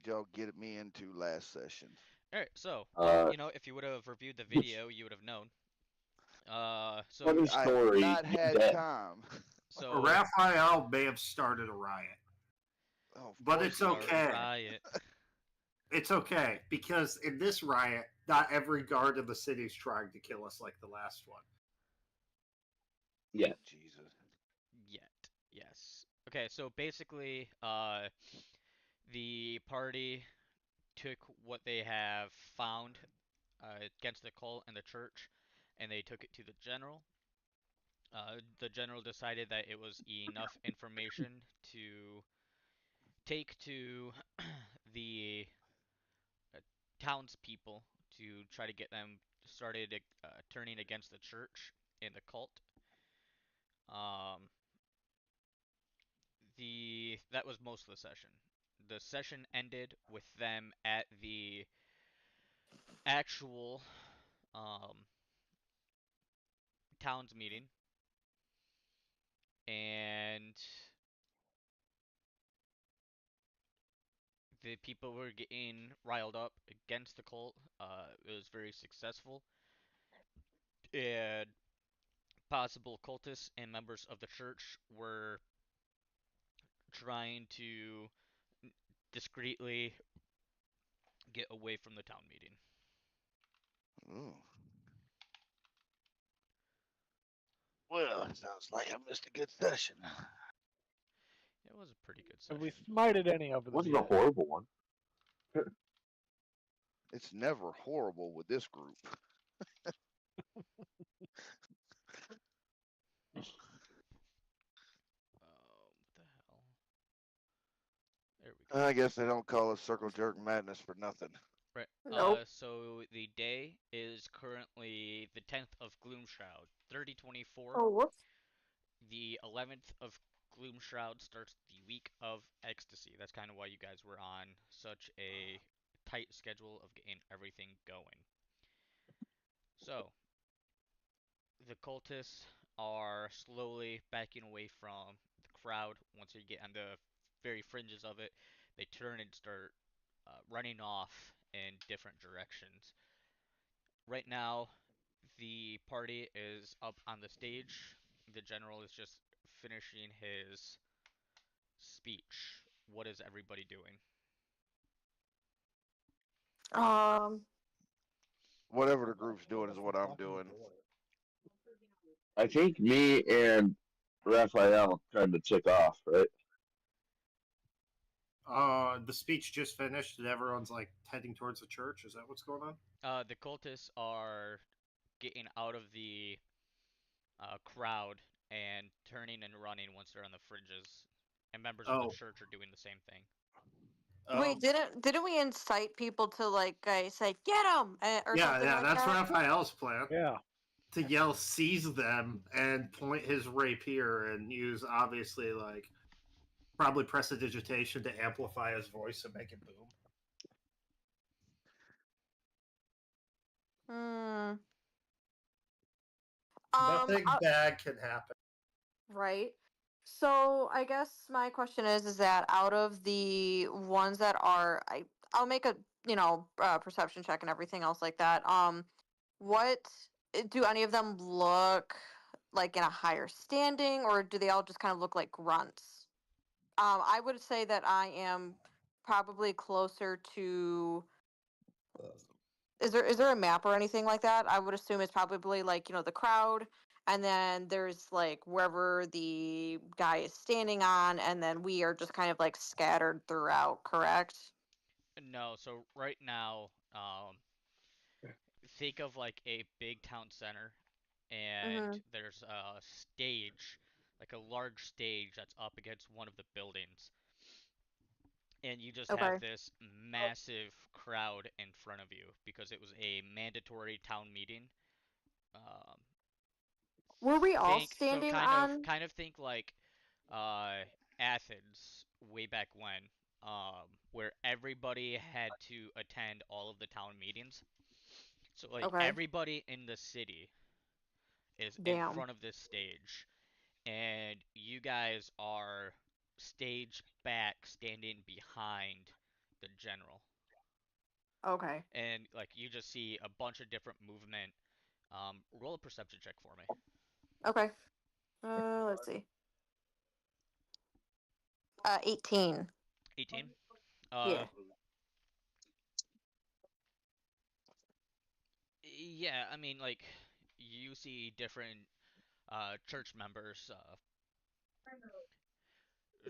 did y'all get me into last session? All right, so Uh, if you would have reviewed the video, you would have known. So funny I have story. not You're had dead. time. so Raphael may have started a riot, Oh, of but course it's he start a did. okay. riot. It's okay because in this riot, not every guard in the city is trying to kill us like the last one. Yeah. Jesus. Yet, yes. Okay, so basically, the party took what they have found against the cult and the church, and they took it to the general. The general decided that it was enough information to take to the uh, townspeople to try to get them started turning against the church and the cult. Um, the that was most of the session. The session ended with them at the actual um, towns meeting, and the people were getting riled up against the cult. It was very successful, and possible cultists and members of the church were trying to discreetly get away from the town meeting. Ooh. Well, it sounds like I missed a good session. It was a pretty good Have we session. smited any of It them wasn't a yet? horrible one. It's never horrible with this group. What the hell? There we go. I guess they don't call it circle jerk madness for nothing. Right. Nope. So the day is currently the 10th of Gloomshroud, 3024. Oh, whoops. The 11th of Gloomshroud starts the week of Ecstasy. That's kind of why you guys were on such a tight schedule of getting everything going. So, the cultists are slowly backing away from the crowd. Once you get on the very fringes of it, they turn and start running off in different directions. Right now, the party is up on the stage. The general is just finishing his speech. What is everybody doing? Um, Whatever the group's doing is what I'm doing. I think me and Raphael kind of took off, right? The speech just finished and everyone's like heading towards the church. Is that what's going on? The cultists are getting out of the crowd and turning and running once they're on the fringes, and members of the Oh. church are doing the same thing. Oh. wait, didn't we incite people to like say get them or Yeah, something yeah, like that's that? Raphael's plan. Yeah. To yell seize them and point his rapier and use obviously like probably prestidigitation to amplify his voice and make it boom. Hmm. Nothing I- bad can happen. right. So I guess my question is that out of the ones that are, I'll make a perception check and everything else like that. What do any of them look like in a higher standing, or do they all just kind of look like grunts? I would say that I am probably closer to. Is there a map or anything like that? I would assume it's probably like the crowd, and then there's like wherever the guy is standing on, and then we are just kind of like scattered throughout. Correct? No, so right now, think of like a big town center, and Mm-hmm. there's a stage, like a large stage that's up against one of the buildings, and you just have Okay. this massive crowd in front of you because it was a mandatory town meeting. Um, Were we all think so, standing kind of, on? kind of think like uh, Athens way back when, where everybody had to attend all of the town meetings. So like Okay. everybody in the city is in Damn. front of this stage, and you guys are stage back standing behind the general. Okay. And like you just see a bunch of different movement. Roll a perception check for me. Okay. Let's see. 18. 18. Yeah. Yeah, I mean, like, you see different church members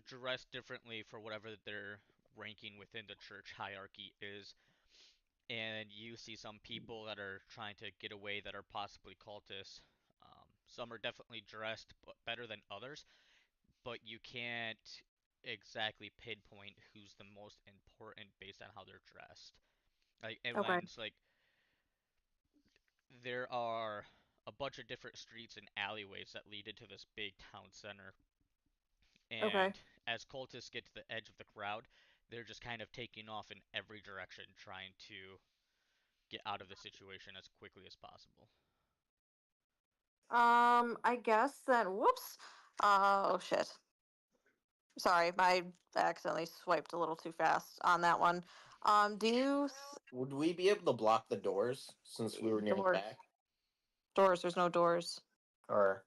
dressed differently for whatever their ranking within the church hierarchy is, and you see some people that are trying to get away that are possibly cultists. Some are definitely dressed better than others, but you can't exactly pinpoint who's the most important based on how they're dressed. Like, and when Okay. it's like there are a bunch of different streets and alleyways that lead into this big town center. Okay. And as cultists get to the edge of the crowd, they're just kind of taking off in every direction, trying to get out of the situation as quickly as possible. I guess then. Whoops. Oh shit. Sorry, I accidentally swiped a little too fast on that one. Do you Would we be able to block the doors since we were near the doors? back? Doors. There's no doors. Or,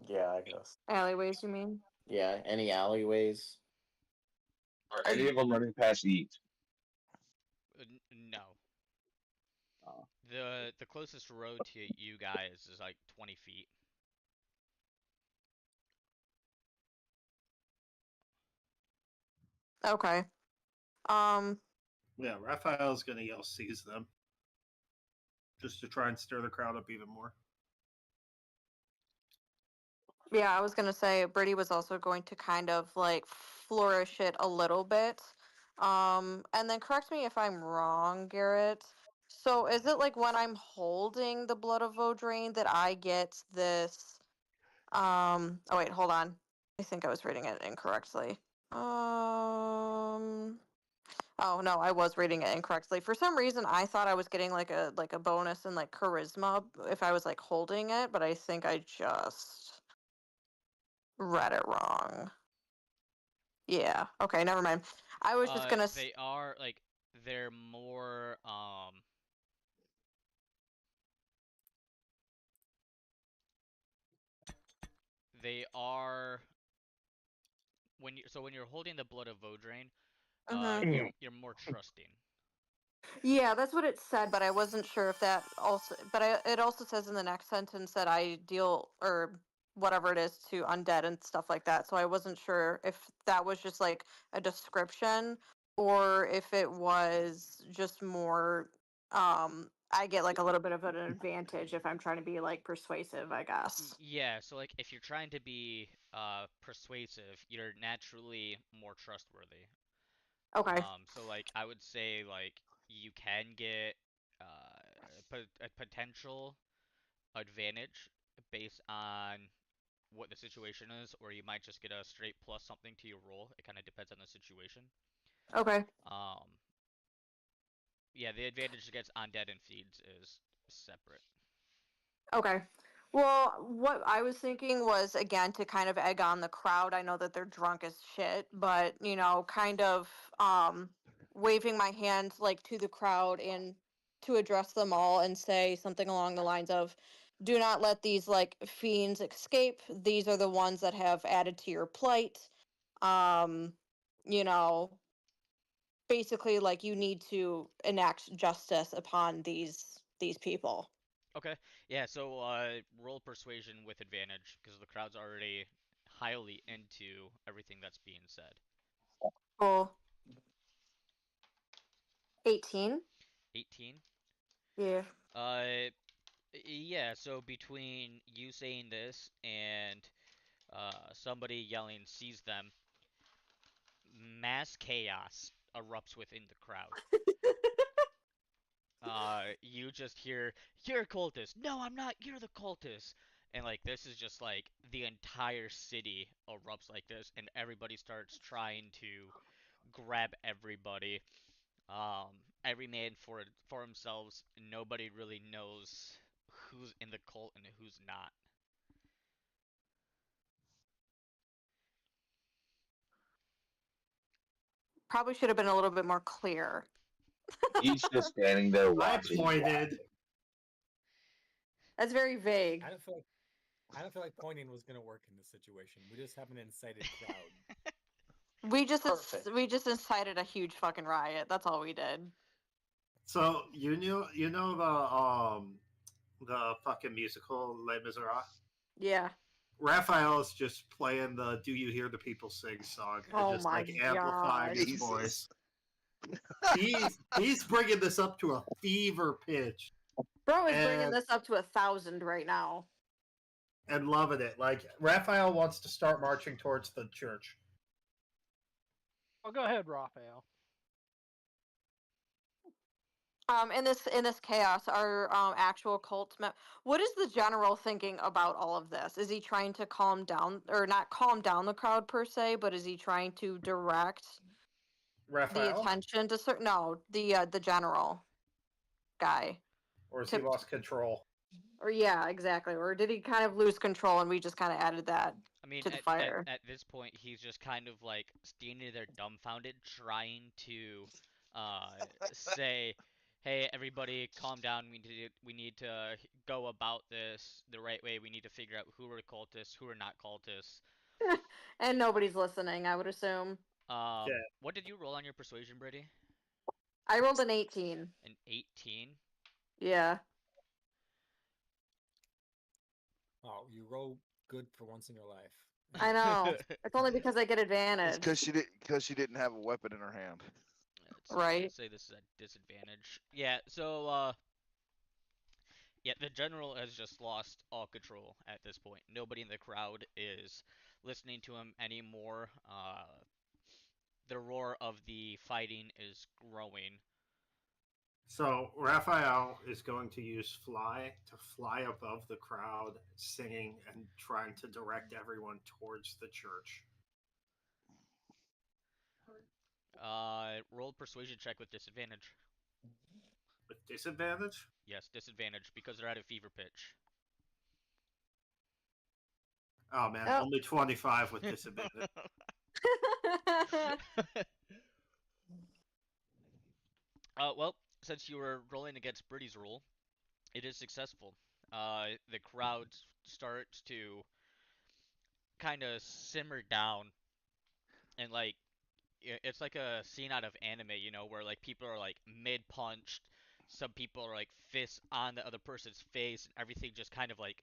yeah, I guess. Alleyways, you mean? Yeah, any alleyways? Are any of them running past eat? No. Oh. The closest road to you guys is like 20 feet. Okay. Yeah, Raphael's gonna yell seize them. Just to try and stir the crowd up even more. Yeah, I was gonna say Brittany was also going to kind of like flourish it a little bit. And then correct me if I'm wrong, Garrett. So is it like when I'm holding the blood of Vodrain that I get this oh wait, hold on. I think I was reading it incorrectly. Oh no, I was reading it incorrectly. For some reason I thought I was getting like a bonus in like charisma if I was like holding it, but I think I just read it wrong. Yeah. Okay, never mind. I was just gonna. They are like they're more they are when you're holding the blood of Vodrain, Mhm. you're more trusting. Yeah, that's what it said, but I wasn't sure if that also. But it also says in the next sentence that I deal or whatever it is to undead and stuff like that. So I wasn't sure if that was just like a description or if it was just more. I get like a little bit of an advantage if I'm trying to be like persuasive, I guess. Yeah, so like if you're trying to be persuasive, you're naturally more trustworthy. Okay. So like I would say like you can get a potential advantage based on what the situation is, or you might just get a straight plus something to your roll. It kind of depends on the situation. Okay. Um, yeah, the advantage against undead and fiends is separate. Okay. Well, what I was thinking was again to kind of egg on the crowd. I know that they're drunk as shit, but kind of waving my hand like to the crowd and to address them all and say something along the lines of do not let these like fiends escape. These are the ones that have added to your plight. Um, you know, basically like you need to enact justice upon these people. Okay, yeah, so roll persuasion with advantage because the crowd's already highly into everything that's being said. Cool. 18. 18. Yeah. Yeah, so between you saying this and somebody yelling seize them, mass chaos erupts within the crowd. You just hear, "You're a cultist." "No, I'm not. You're the cultist." And like this is just like the entire city erupts like this, and everybody starts trying to grab everybody. Every man for themselves. Nobody really knows who's in the cult and who's not. Probably should have been a little bit more clear. He's just standing there I watching. pointed. That's very vague. I don't feel like pointing was gonna work in this situation. We just have an incited crowd. We just Perfect. incited a huge fucking riot. That's all we did. So you know the fucking musical Les Miserables. Yeah. Raphael is just playing the "Do You Hear the People Sing" song and Oh just my like amplifying his Jesus. voice. He's bringing this up to a fever pitch Bro is bringing And- this up to 1,000 right now. and loving it. Like Raphael wants to start marching towards the church. Oh, go ahead, Raphael. In this chaos, our actual what is the general thinking about all of this? Is he trying to calm down, or not calm down the crowd per se, but is he trying to direct the Raphael, attention to certain? No, the general guy. or has he lost control? Or yeah, exactly. Or did he kind of lose control and we just kind of added that? I mean, To the fire. at this point, he's just kind of like standing there dumbfounded, trying to say, "Hey, everybody, calm down. We need to go about this the right way. We need to figure out who are cultists, who are not cultists." And nobody's listening, I would assume. What did you roll on your persuasion, Brady? I rolled an 18. An 18. Yeah. Oh, you roll good for once in your life. I know. It's only because I get It's advantage. because she didn't have a weapon in her hand. Right. Say this is a disadvantage. Yeah. So yeah, the general has just lost all control at this point. Nobody in the crowd is listening to him anymore. The roar of the fighting is growing. So Raphael is going to use fly to fly above the crowd, singing and trying to direct everyone towards the church. Roll persuasion check with disadvantage. With disadvantage? Yes, disadvantage because they're at a fever pitch. Oh man, Oh. only 25 with disadvantage. Well, since you were rolling against Brady's rule, it is successful. The crowd starts to kind of simmer down, and like it's like a scene out of anime, you know, where like people are like mid-punched, some people are like fists on the other person's face, and everything just kind of like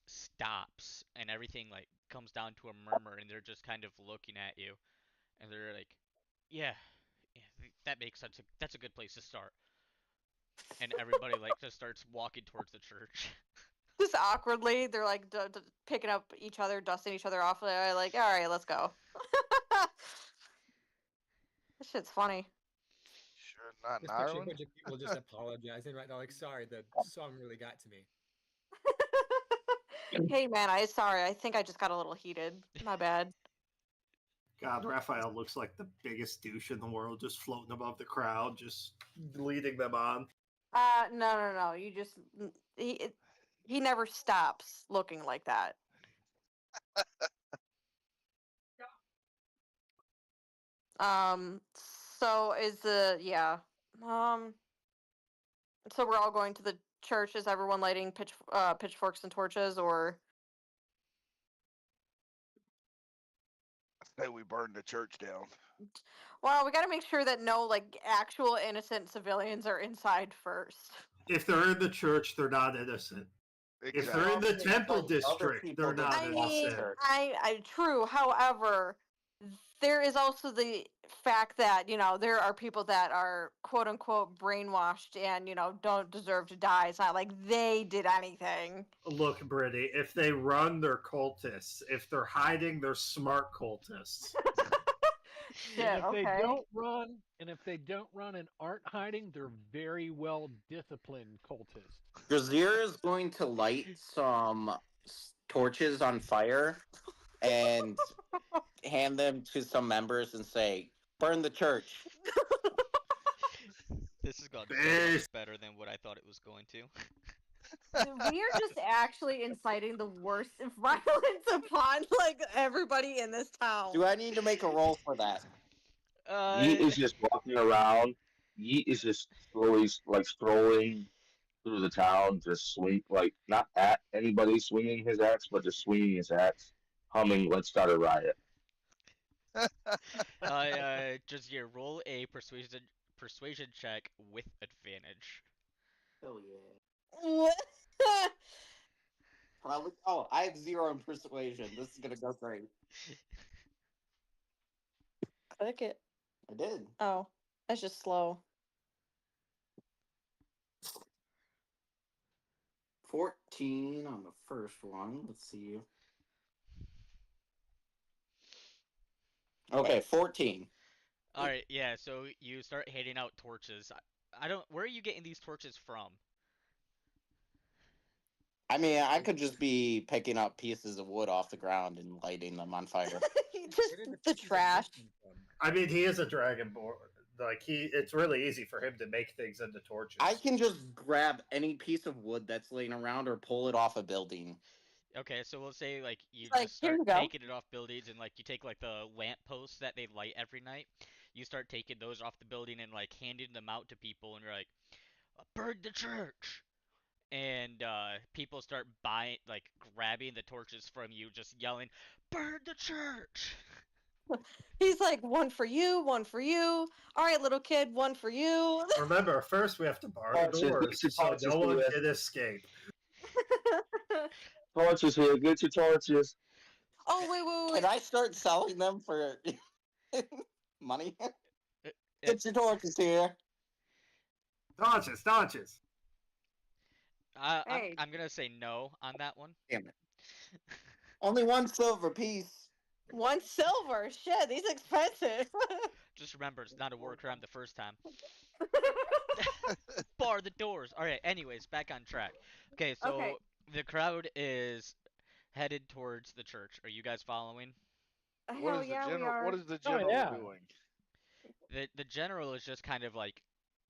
stops, and everything like comes down to a murmur, and they're just kind of looking at you, and they're like, yeah, that makes sense. That's a good place to start. And everybody like just starts walking towards the church. Just awkwardly, they're like picking up each other, dusting each other off. They're like, all right, let's go. This shit's funny. Sure, not in Just picture a Ireland. bunch of people just apologizing right now, like, sorry, the song really got to me. Hey man, sorry. I think I just got a little heated. My bad. God, Raphael looks like the biggest douche in the world, just floating above the crowd, just leading them on. No. You just he never stops looking like that. So is the yeah. So we're all going to the church. Is everyone lighting pitchforks and torches, or? Say we burned the church down. Well, we got to make sure that no like actual innocent civilians are inside first. If they're in the church, they're not innocent. If they're in the Exactly. temple Other district, people they're don't not I want mean, innocent. church. I true. However, there is also the fact that there are people that are quote unquote brainwashed and don't deserve to die. It's not like they did anything. Look, Brittany, if they run, they're cultists. If they're hiding, they're smart cultists. Yeah, And if okay. they don't run and aren't hiding, they're very well disciplined cultists. Brazier is going to light some torches on fire and hand them to some members and say, "Burn the church." This has gone so Based. much better than what I thought it was going to. We are just actually inciting the worst violence upon like everybody in this town. Do I need to make a roll for that? Yeet is just walking around. Yeet is just slowly like strolling through the town, just swing like not at anybody swinging his axe, but just swinging his axe, humming "Let's Start a Riot." Just roll a persuasion check with advantage. Oh yeah. Probably. Oh, I have 0 in persuasion. This is gonna go great. Click it. I did. Oh, that's just slow. 14 on the first one. Let's see. Okay, 14. All right, yeah. So you start handing out torches. I don't. Where are you getting these torches from? I mean, I could just be picking up pieces of wood off the ground and lighting them on fire. Just Where did the pieces of trash. wood come from? I mean, he is a dragonborn. Like it's really easy for him to make things into torches. I can just grab any piece of wood that's laying around or pull it off a building. Okay, so we'll say like you Like, just here start you go. taking it off buildings, and like you take like the lamp posts that they light every night. You start taking those off the building and like handing them out to people, and you're like, "Burn the church!" And people start buying, like grabbing the torches from you, just yelling, "Burn the church!" He's like, one for you, one for you. All right, little kid, one for you. Remember, first we have to bar the Torches, doors get your so torches no one here. can escape. Torches here, get your torches. Oh, wait. Can I start selling them for money? Get your torches here. Torches. Hey. I'm gonna say no on that one. Damn it. Only 1 silver piece. 1 silver. Shit, these expensive. Just remember, it's not a war crime the first time. Bar the doors. All right. Anyways, back on track. Okay, so Okay. the crowd is headed towards the church. Are you guys following? What Hell is the yeah, we general? are. What is the Oh, general yeah. doing? The general is just kind of like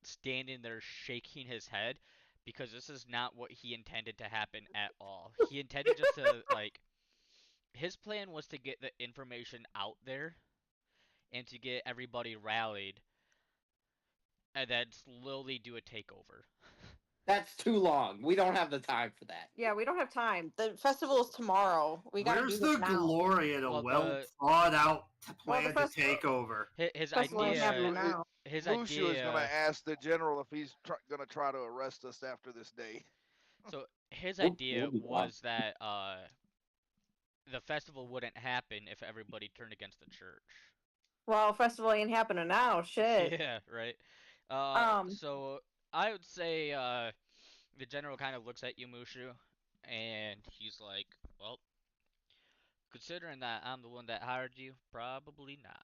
standing there shaking his head because this is not what he intended to happen at all. He intended just to like his plan was to get the information out there and to get everybody rallied and then slowly do a takeover. That's too long. We don't have the time for that. Yeah, we don't have time. The festival is tomorrow. We gotta Where's do this the now. glory in a Well, well thought out Well, the plan to take over? His Festival ain't happening idea, now. his Mushu is going to idea. ask the general if he's going to try to arrest us after this day. So his We'll idea be fine. was that the festival wouldn't happen if everybody turned against the church. Well, festival ain't happening now. Shit. Yeah, right. Um. So I would say the general kind of looks at you, Mushu, and he's like, "Well, considering that I'm the one that hired you, probably not."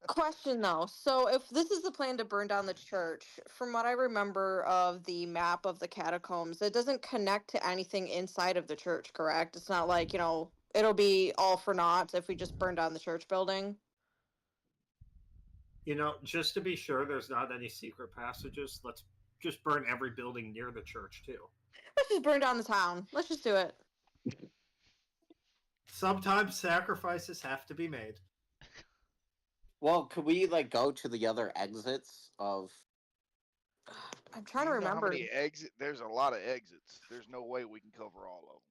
Question though. So, if this is the plan to burn down the church, from what I remember of the map of the catacombs, it doesn't connect to anything inside of the church, correct? It's not like, it'll be all for naught if we just burn down the church building. Just to be sure there's not any secret passages, let's just burn every building near the church, too. Let's just burn down the town. Let's just do it. Sometimes sacrifices have to be made. Well, could we go to the other exits of? I'm trying to Do you know how remember. many exits? There's a lot of exits. There's no way we can cover all of them.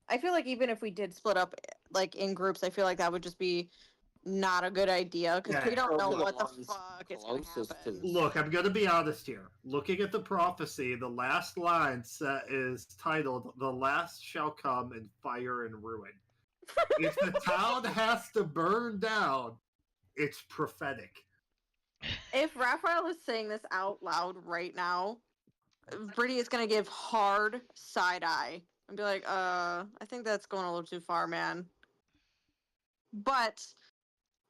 I feel like even if we did split up in groups, I feel like that would just be not a good idea because we don't Go know to the what the ones fuck is going to closest to happen. the- Look, I'm going to be honest here. Looking at the prophecy, the last line is titled, "The last shall come in fire and ruin." If the town has to burn down, it's prophetic. If Raphael is saying this out loud right now, Brittany is gonna give hard side eye and be like, I think that's going a little too far, man. But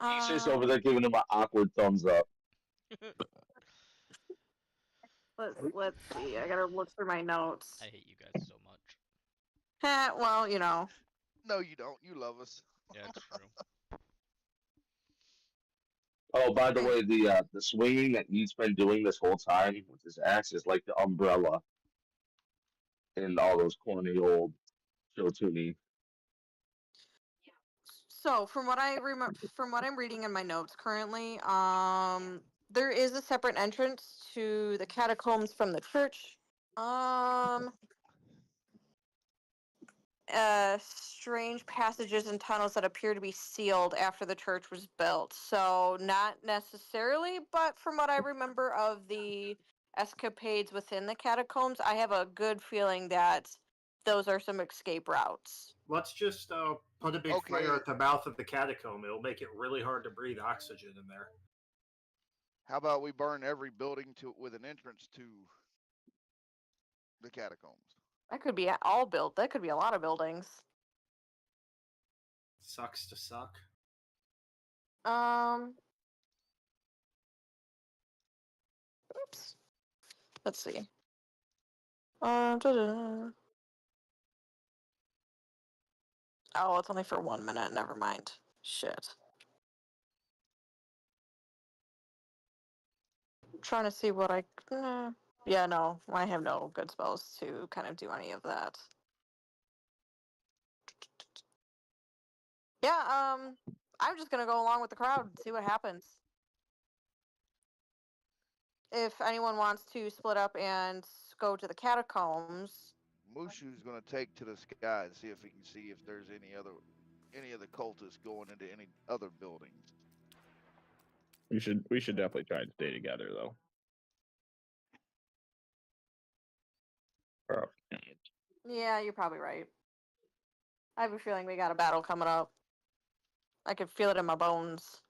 He's just over there giving him an awkward thumbs up. let's see. I gotta look through my notes. I hate you guys so much. Well, No, you don't. You love us. Yeah, it's true. Oh, by the way, the swinging that he's been doing this whole time with his axe is like the umbrella in all those corny old show-tune-y. So from what I'm reading in my notes currently, there is a separate entrance to the catacombs from the church. Strange passages and tunnels that appear to be sealed after the church was built. So not necessarily, but from what I remember of the escapades within the catacombs, I have a good feeling that those are some escape routes. Let's just put a big Okay. fire at the mouth of the catacomb. It'll make it really hard to breathe oxygen in there. How about we burn every building with an entrance to the catacombs? That could be all built. That could be a lot of buildings. Sucks to suck. Oops. Let's see. Da-da. Oh, it's only for 1 minute. Never mind. Shit. I'm trying to see what I. Yeah, no, I have no good spells to kind of do any of that. Yeah, I'm just gonna go along with the crowd and see what happens. If anyone wants to split up and go to the catacombs, Mushu's gonna take to the sky and see if he can see if there's any of the cultists going into any other buildings. We should definitely try to stay together though. Oh, yeah, you're probably right. I have a feeling we got a battle coming up. I could feel it in my bones.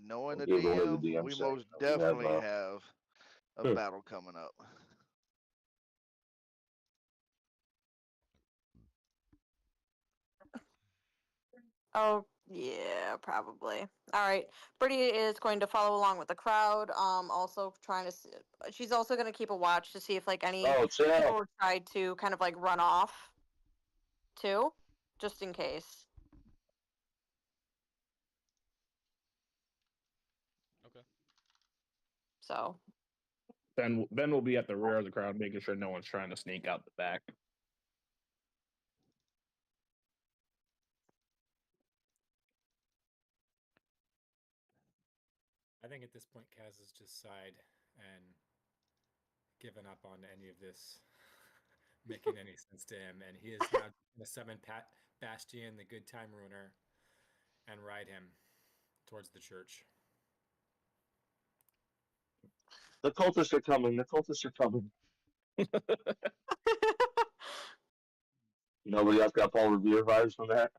Knowing the Gave away the DM, DM we saying most that we have, definitely have a Hmm. battle coming up. Oh, yeah, probably. All right. Brittany is going to follow along with the crowd. Also trying to. She's also going to keep a watch to see if like any Oh, chill. people tried to kind of like run off, too, just in case. Okay. So. Ben will be at the rear of the crowd, making sure no one's trying to sneak out the back. I think at this point, Kaz has just sighed and given up on any of this making any sense to him, and he is now going to summon Bastian, the good time ruiner, and ride him towards the church. The cultists are coming. The cultists are coming. Nobody else got Paul Revere vibes from that?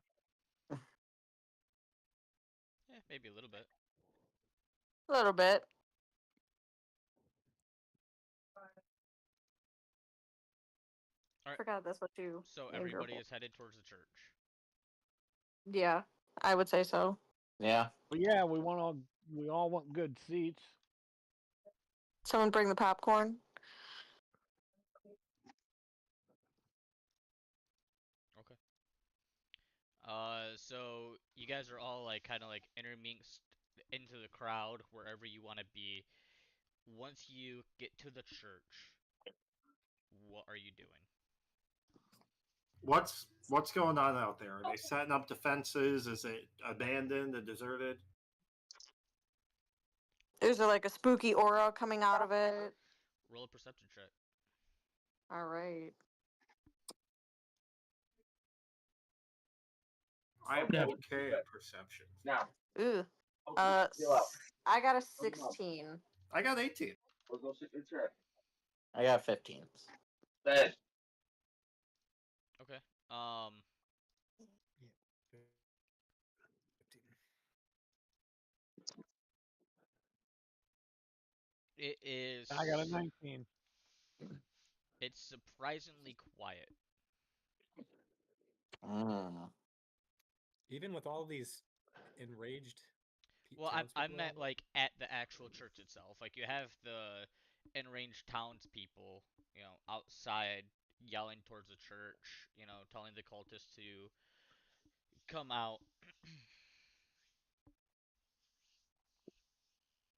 Yeah, maybe a little bit. A little bit. All right. Forgot that's what you. So named your everybody whole- is headed towards the church. Yeah, I would say so. Yeah. Well, yeah, we all want good seats. Someone bring the popcorn. Okay. So you guys are all like kind of like intermixed into the crowd wherever you want to be. Once you get to the church, what are you doing? What's going on out there? Are they setting up defenses? Is it abandoned and deserted? Is there like a spooky aura coming out of it? Roll a perception check. All right. I'm Yeah. okay at perception. Now, Ooh. chill out. I got a 16. I got 18. Let's go sit in the chair. I got 15. Ben. Okay. Yeah. 15. It is. I got a 19. It's surprisingly quiet. Mm. Even with all these enraged Well, I townspeople meant out? like at the actual church itself. Like you have the enraged townspeople, outside yelling towards the church, telling the cultists to come out.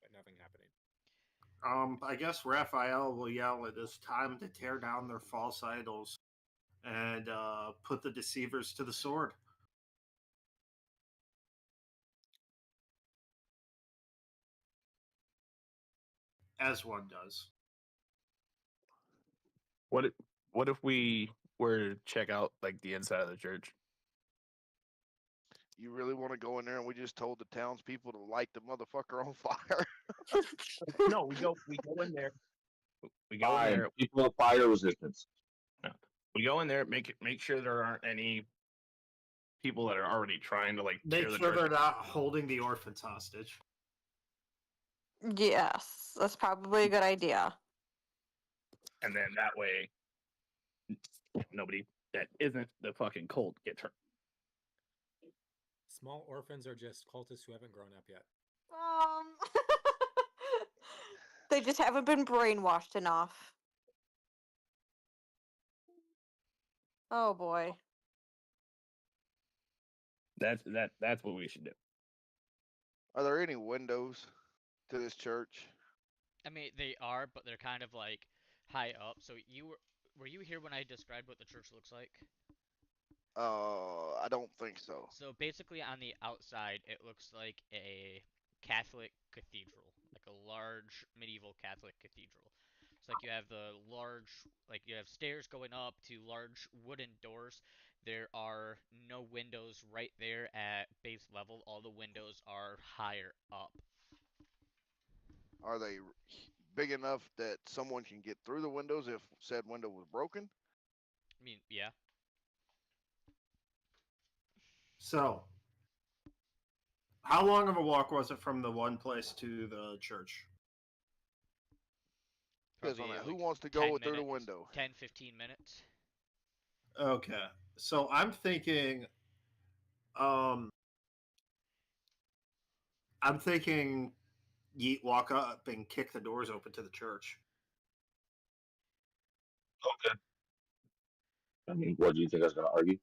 But nothing happening. I guess Raphael will yell, "It is time to tear down their false idols and put the deceivers to the sword. As one does. What if we were to check out like the inside of the church? You really want to go in there and we just told the townspeople to light the motherfucker on fire? No, we go in there. We go in Fine. there. People have fire resistance. We go in there. Make sure there aren't any people that are already trying to like Make tear the sure church. they're not holding the orphans hostage. Yes, that's probably a good idea. And then that way, nobody that isn't the fucking cult gets hurt. Small orphans are just cultists who haven't grown up yet. They just haven't been brainwashed enough. Oh boy. That's what we should do. Are there any windows to this church? I mean, they are, but they're kind of like high up. So were you here when I described what the church looks like? I don't think so. So basically, on the outside, it looks like a Catholic cathedral, like a large medieval Catholic cathedral. It's like you have you have stairs going up to large wooden doors. There are no windows right there at base level. All the windows are higher up. Are they big enough that someone can get through the windows if said window was broken? I mean, yeah. So, how long of a walk was it from the one place to the church? Depends on Probably that. Who like wants to 10 go through the minutes, window? 10, 15 minutes. Okay. So I'm thinking Yeet walk up and kick the doors open to the church. Okay. I mean, what do you think I was going to argue?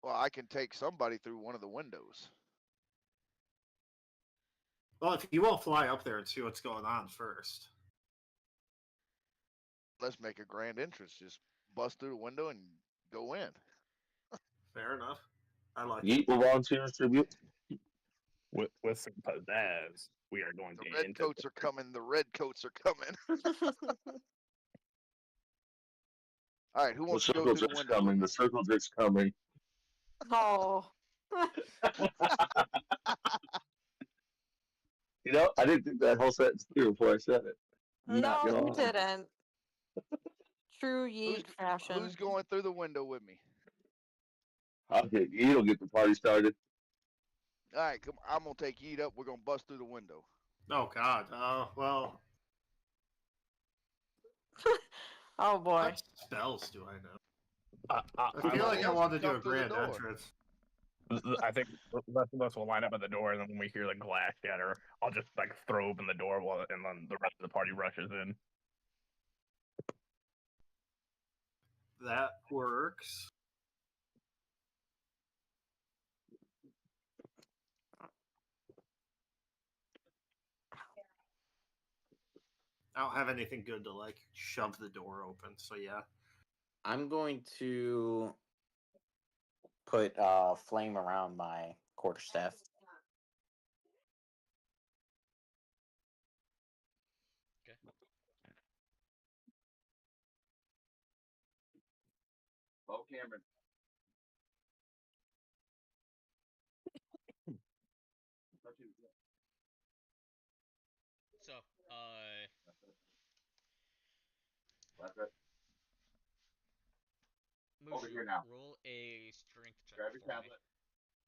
Well, I can take somebody through one of the windows. Well, if you won't fly up there and see what's going on first. Let's make a grand entrance. Just bust through the window and go in. Fair enough. I like Yeet will volunteer as tribute. With some pizzazz, we are going The to red into coats are coming. The red coats are coming. All right, who The wants to go circle through the jerk's window? coming. The circle jerk's coming. Oh. You know, I didn't think that whole sentence through before I said it. Not No, gonna you lie. didn't. True Yeet fashion. Who's going through the window with me? Okay, Yeet'll get the party started. All right, come. I'm gonna take Yeet up. We're gonna bust through the window. Oh God. Well. Oh boy. What spells do I know? I I feel like I want to do a grand entrance. I think the rest of us will line up at the door, and then when we hear the glass shatter, I'll just like throw open the door, and then the rest of the party rushes in. That works. I don't have anything good to like shove the door open, so yeah. I'm going to put flame around my quarterstaff. Okay. Oh, Cameron. So, Over Mushu, here now. roll a strength check Grab your for me. tablet.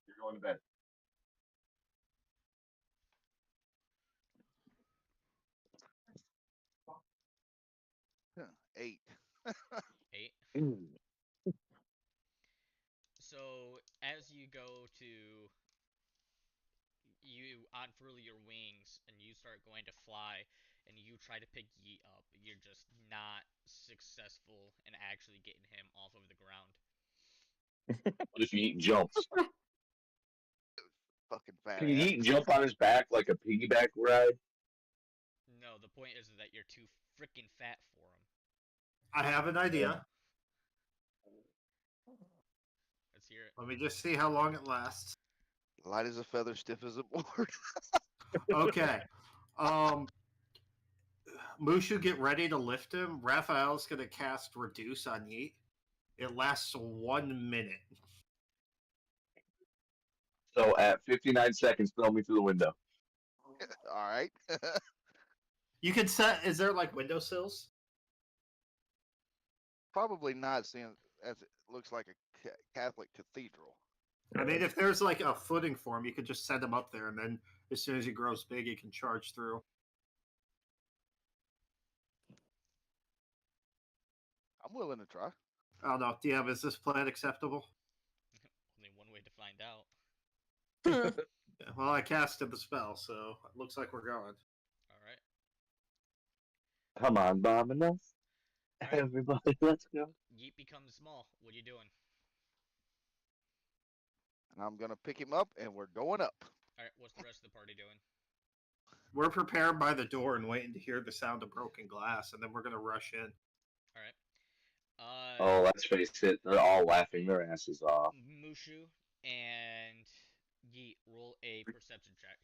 You're going to bed. Huh, 8. 8. So, as you go to you unfurl your wings and you start going to fly and you try to pick Yeet up, you're just not successful in actually getting him off of the ground. What if Yeet jumps? Fucking fat Can ass. Yeet jump on his back like a piggyback ride? No, the point is that you're too freaking fat for him. I have an idea. hear it. Let me just see how long it lasts. Light as a feather, stiff as a board. Okay. Mushu, get ready to lift him. Raphael's gonna cast Reduce on Yeet. It lasts 1 minute. So at 59 seconds, throw me through the window. All right. You can set. Is there like windowsills? Probably not, seeing as it looks like a Catholic cathedral. I mean, if there's like a footing for him, you could just send him up there, and then as soon as he grows big, he can charge through. I'm willing to try. I don't know. DM, is this plan acceptable? Only one way to find out. Yeah, well, I casted the spell, so it looks like we're going. All right. Come on, Bomb enough. All right. Everybody, let's go. Yeet becomes small. What are you doing? And I'm gonna pick him up, and we're going up. All right. What's the rest of the party doing? We're prepared by the door and waiting to hear the sound of broken glass, and then we're gonna rush in. All right. Oh, let's face it, they're all laughing their asses off. Mushu and Yeet, roll a perception check.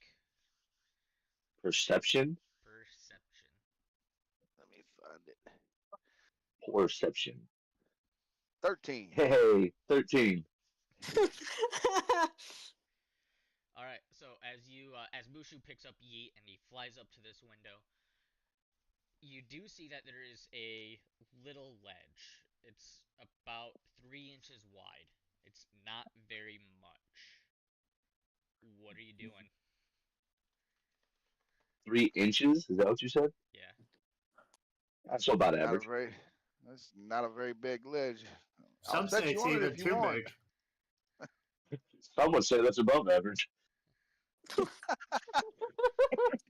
Perception? Perception. Let me find it. Perception. 13. Hey, 13. All right. So as Mushu picks up Yeet and he flies up to this window, you do see that there is a little ledge. It's about 3 inches wide. It's not very much. What are you doing? 3 inches? Is that what you said? Yeah. That's about Not a average. very. That's not a very big ledge. Some I'll set say you it's on it even if you too want. big. Some would say that's above average.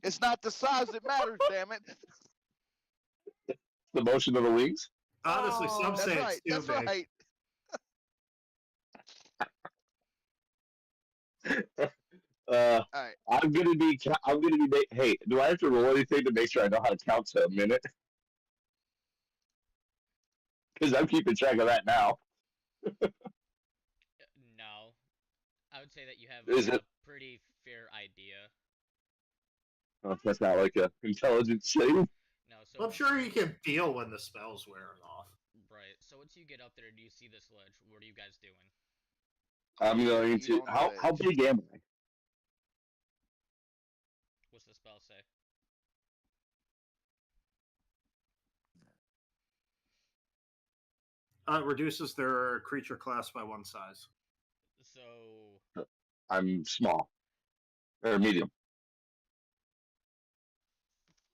It's not the size that matters, damn it. The motion of the wings? Honestly, some That's say right. it's too That's big. right. Uh, All right. I'm gonna be. Hey, do I have to roll anything to make sure I know how to count to a minute? Because I'm keeping track of that now. No. I would say that you have Is a it? pretty fair idea. Oh, that's not like a intelligence save. No, so Well, I'm sure you can feel when the spell's wearing off. right. So once you get up there, do you see this ledge? What are you guys doing? I'm going You to. on the How ledge. big am I? What's the spell say? It reduces their creature class by 1 size. So I'm small or medium.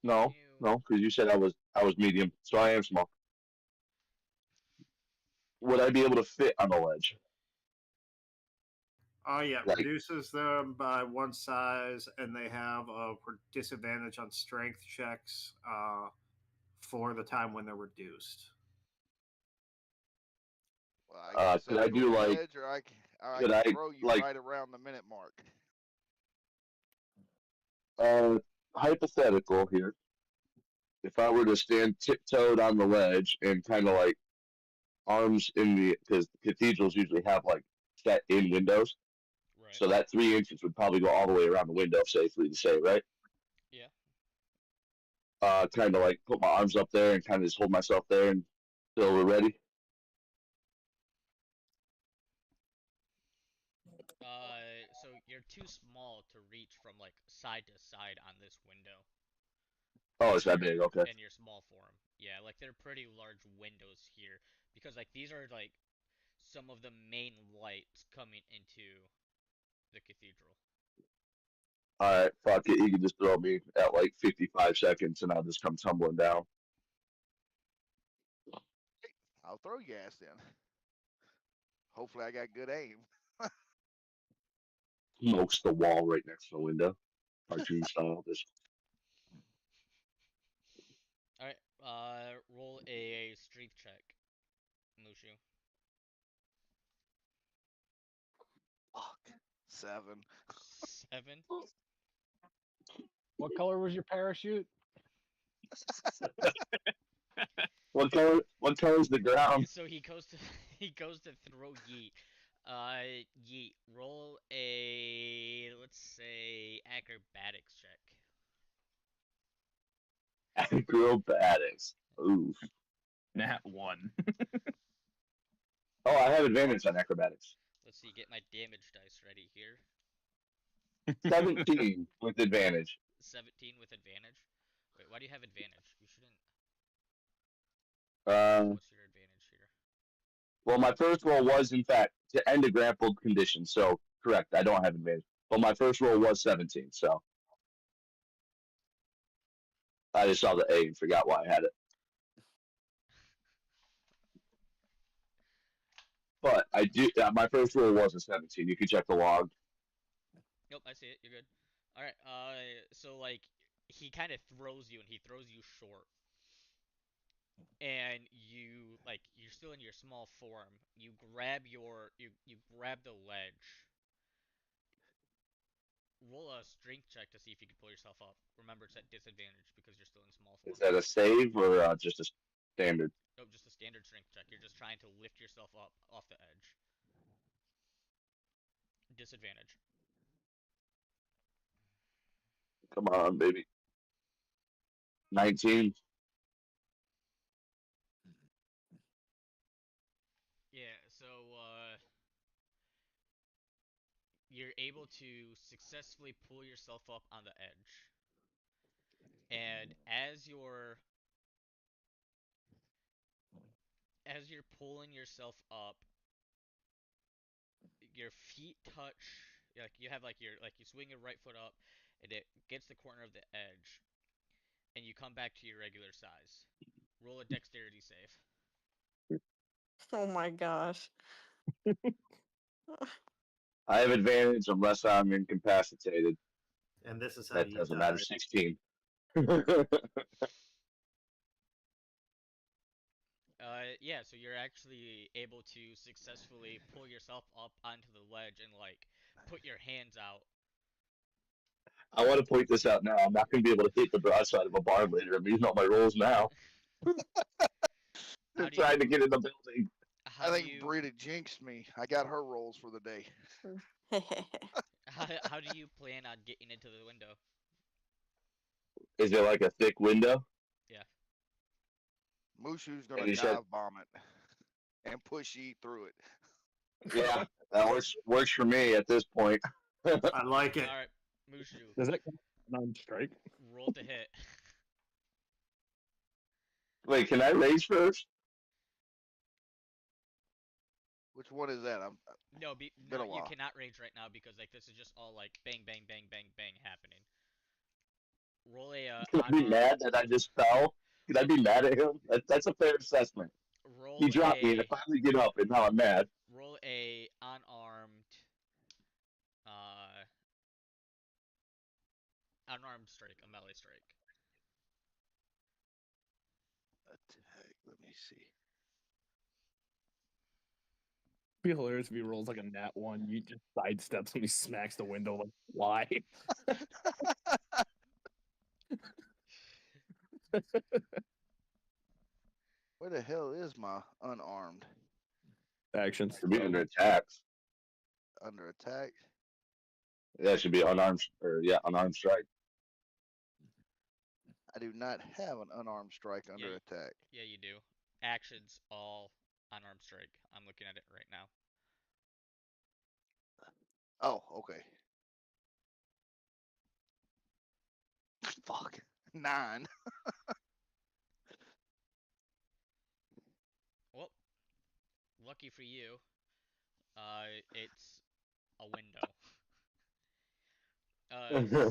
No, you no, because you said I was medium, so I am small. Would I be able to fit on the ledge? Oh yeah, Like- reduces them by 1 size, and they have a disadvantage on strength checks for the time when they're reduced. Well, I could I set you do, on the like- ledge, or I could can I, throw you like- right around the minute mark. Hypothetical here. If I were to stand tiptoed on the ledge and kind of like arms in the, because cathedrals usually have like set in windows, right. so that 3 inches would probably go all the way around the window, safely to say, right? Yeah. Kind of like put my arms up there and kind of just hold myself there until we're ready. So you're too small to reach from like side to side on this window. Oh, it's that big. Okay. In your small form. Yeah, like they're pretty large windows here because like these are like some of the main lights coming into the cathedral. All right, fuck it. You can just throw me at like 55 seconds, and I'll just come tumbling down. I'll throw your ass in. Hopefully, I got good aim. Smokes the wall right next to the window, cartoon style. Just All right. Roll a strength check, Mushu. Fuck. 7. 7. What color was your parachute? what color? What color is the ground? So he goes to he goes to throw Yeet. Yeet. Roll a, let's say, acrobatics check. Acrobatics. Oof. Nat 1. Oh, I have advantage on acrobatics. Let's see, get my damage dice ready here. 17 with advantage. 17 with advantage. Wait, why do you have advantage? You shouldn't. Um, What's your advantage here? well, my first roll was, in fact, to end a grappled condition. So, correct, I don't have advantage. But my first roll was 17, so. I just saw the A and forgot why I had it. But I do. My first roll was a 17. You can check the log. Nope, I see it. You're good. All right. So like, he kind of throws you, and he throws you short, and you like you're still in your small form. You grab the ledge. Roll a strength check to see if you can pull yourself up. Remember, it's at disadvantage because you're still in small form. Is that a save or just a standard? Nope, just a standard strength check. You're just trying to lift yourself up off the edge. Disadvantage. Come on, baby. 19. Yeah, so you're able to successfully pull yourself up on the edge. And as you're pulling yourself up, your feet touch, like you have like you swing your right foot up and it gets the corner of the edge and you come back to your regular size. Roll a dexterity save. Oh my gosh. I have advantage unless I'm incapacitated. And this is how That you doesn't die. matter. 16. Yeah, so you're actually able to successfully pull yourself up onto the ledge and like put your hands out. I want to point this out now. I'm not going to be able to hit the broadside of a barn later. I'm using all my rolls now. How I'm do trying to you get in the building. how I do think you Brita jinxed me. I got her rolls for the day. how do you plan on getting into the window? Is it like a thick window? Yeah. Mushu's And gonna you said, dive bomb it and push ye through it. yeah, that works for me at this point. I like it. All right, Mushu, Does it count on strike? roll to hit. Wait, can I raise first? Which one is that? I'm No, been a you while. cannot rage right now because like this is just all like bang bang bang bang bang happening. Roll a Can I be mad that I just fell? Can I be mad at him? That's a fair assessment. He roll dropped me, and I a finally get up, and now I'm mad. roll a uh unarmed strike, a melee strike. Attack. Let me see. It'd be hilarious if he rolls like a nat 1. You just sidesteps and he smacks the window. Like, why? Where the hell is my unarmed? Actions. Should be under attacks. Under attack. That should be unarmed, or yeah, unarmed strike. I do not have an unarmed strike under Yeah, attack. yeah, you do. Actions all unarmed strike. I'm looking at it right now. Oh, okay. Fuck. 9. Well, lucky for you, it's a window.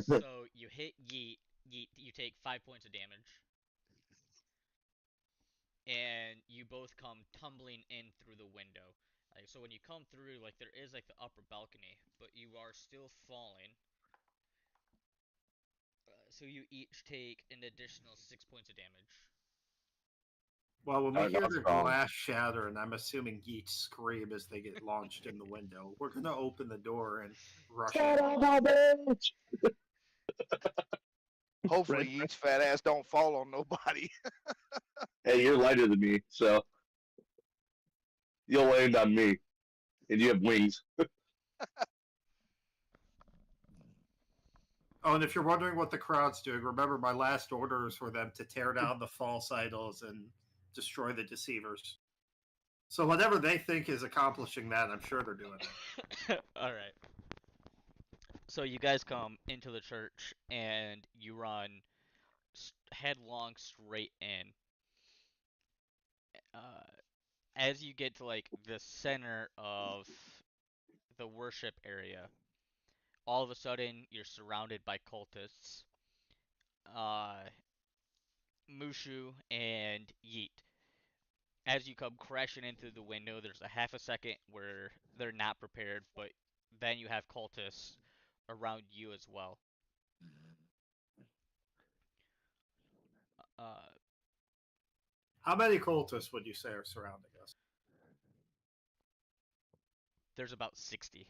So you hit Yeet. Yeet, you take 5 points of damage, and you both come tumbling in through the window. Like, so when you come through, like there is like the upper balcony, but you are still falling. So you each take an additional 6 points of damage. Well, when we Oh, hear no, the wrong. glass shatter, and I'm assuming Geets scream as they get launched in the window, we're gonna open the door and rush Shut in. up, my bitch! Hopefully, Red- Yeet's fat ass don't fall on nobody. Hey, you're lighter than me, so you'll land on me. and you have wings. Oh, and if you're wondering what the crowd's doing, remember my last order is for them to tear down the false idols and destroy the deceivers. So whatever they think is accomplishing that, I'm sure they're doing it. All right. So you guys come into the church and you run headlong straight in. As you get to like the center of the worship area, all of a sudden you're surrounded by cultists. Uh, Mushu and Yeet. As you come crashing into the window, there's a half a second where they're not prepared, but then you have cultists around you as well. Uh, How many cultists would you say are surrounding us? there's about 60.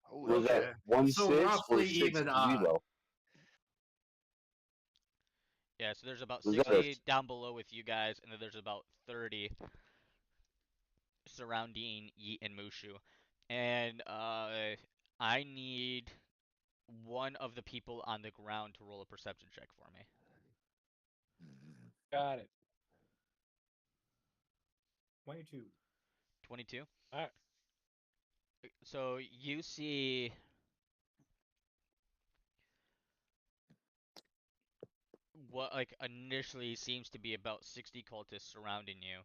Holy Was shit. that 1 So 6 or roughly 6 even 0? Yeah, so there's about Was that 60 down below with you guys, and then there's about 30 surrounding Yeet and Mushu. And I need one of the people on the ground to roll a perception check for me. Got it. 22. 22. All right. So you see what like initially seems to be about 60 cultists surrounding you,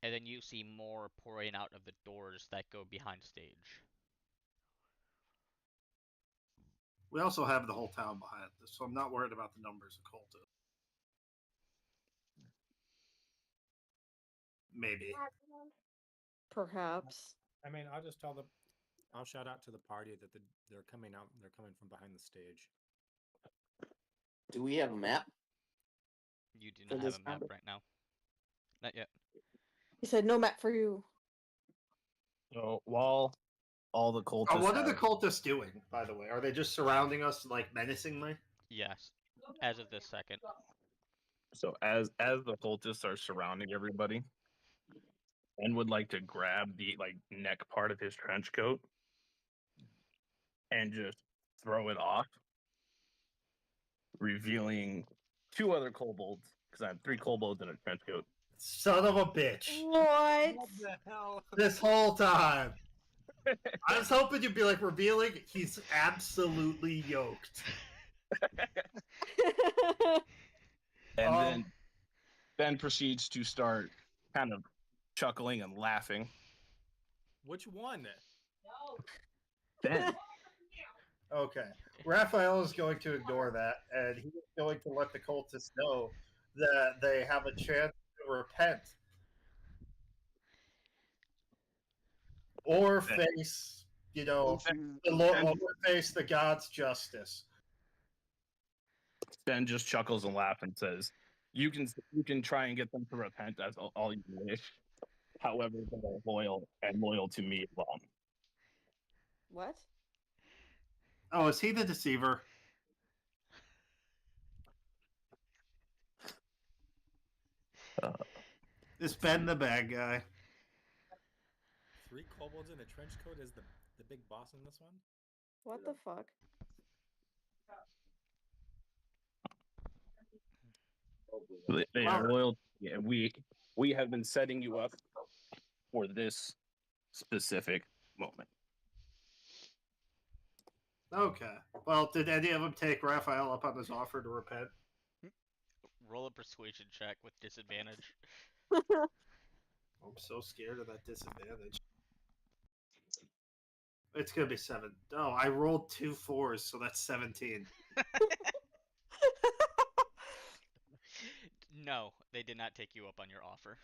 and then you see more pouring out of the doors that go behind stage. We also have the whole town behind us, so I'm not worried about the numbers of cultists. Maybe. Perhaps. I mean, I'll just I'll shout out to the party that they're coming out. They're coming from behind the stage. Do we have a map? You do For not have this a map round? right now. Not yet. He said no map for you. So while all the cultists Oh, what are the have- cultists doing, by the way? Are they just surrounding us like menacingly? Yes, as of this second. so as the cultists are surrounding everybody, Ben would like to grab the like neck part of his trench coat and just throw it off, revealing two other kobolds because I have 3 kobolds in a trench coat. Son of a bitch. What? What the hell? This whole time. I was hoping you'd be like revealing he's absolutely yoked. And Um, then Ben proceeds to start kind of chuckling and laughing. Which one? Ben, Okay. Raphael is going to ignore that, and he is going to let the cultists know that they have a chance to repent or face, the Lord, or face the God's justice. Ben just chuckles and laughs and says, you can try and get them to repent as all you wish. However, they are loyal to me alone." What? Oh, is he the deceiver? Is Ben the bad guy? 3 kobolds in a trench coat is the big boss in this one? What the fuck? They are loyal. Yeah, we have been setting you up for this specific moment. Okay. Well, did any of them take Raphael up on his offer to repent? Roll a persuasion check with disadvantage. I'm so scared of that disadvantage. It's gonna be 7. Oh, I rolled 2 4s, so that's 17. No, they did not take you up on your offer.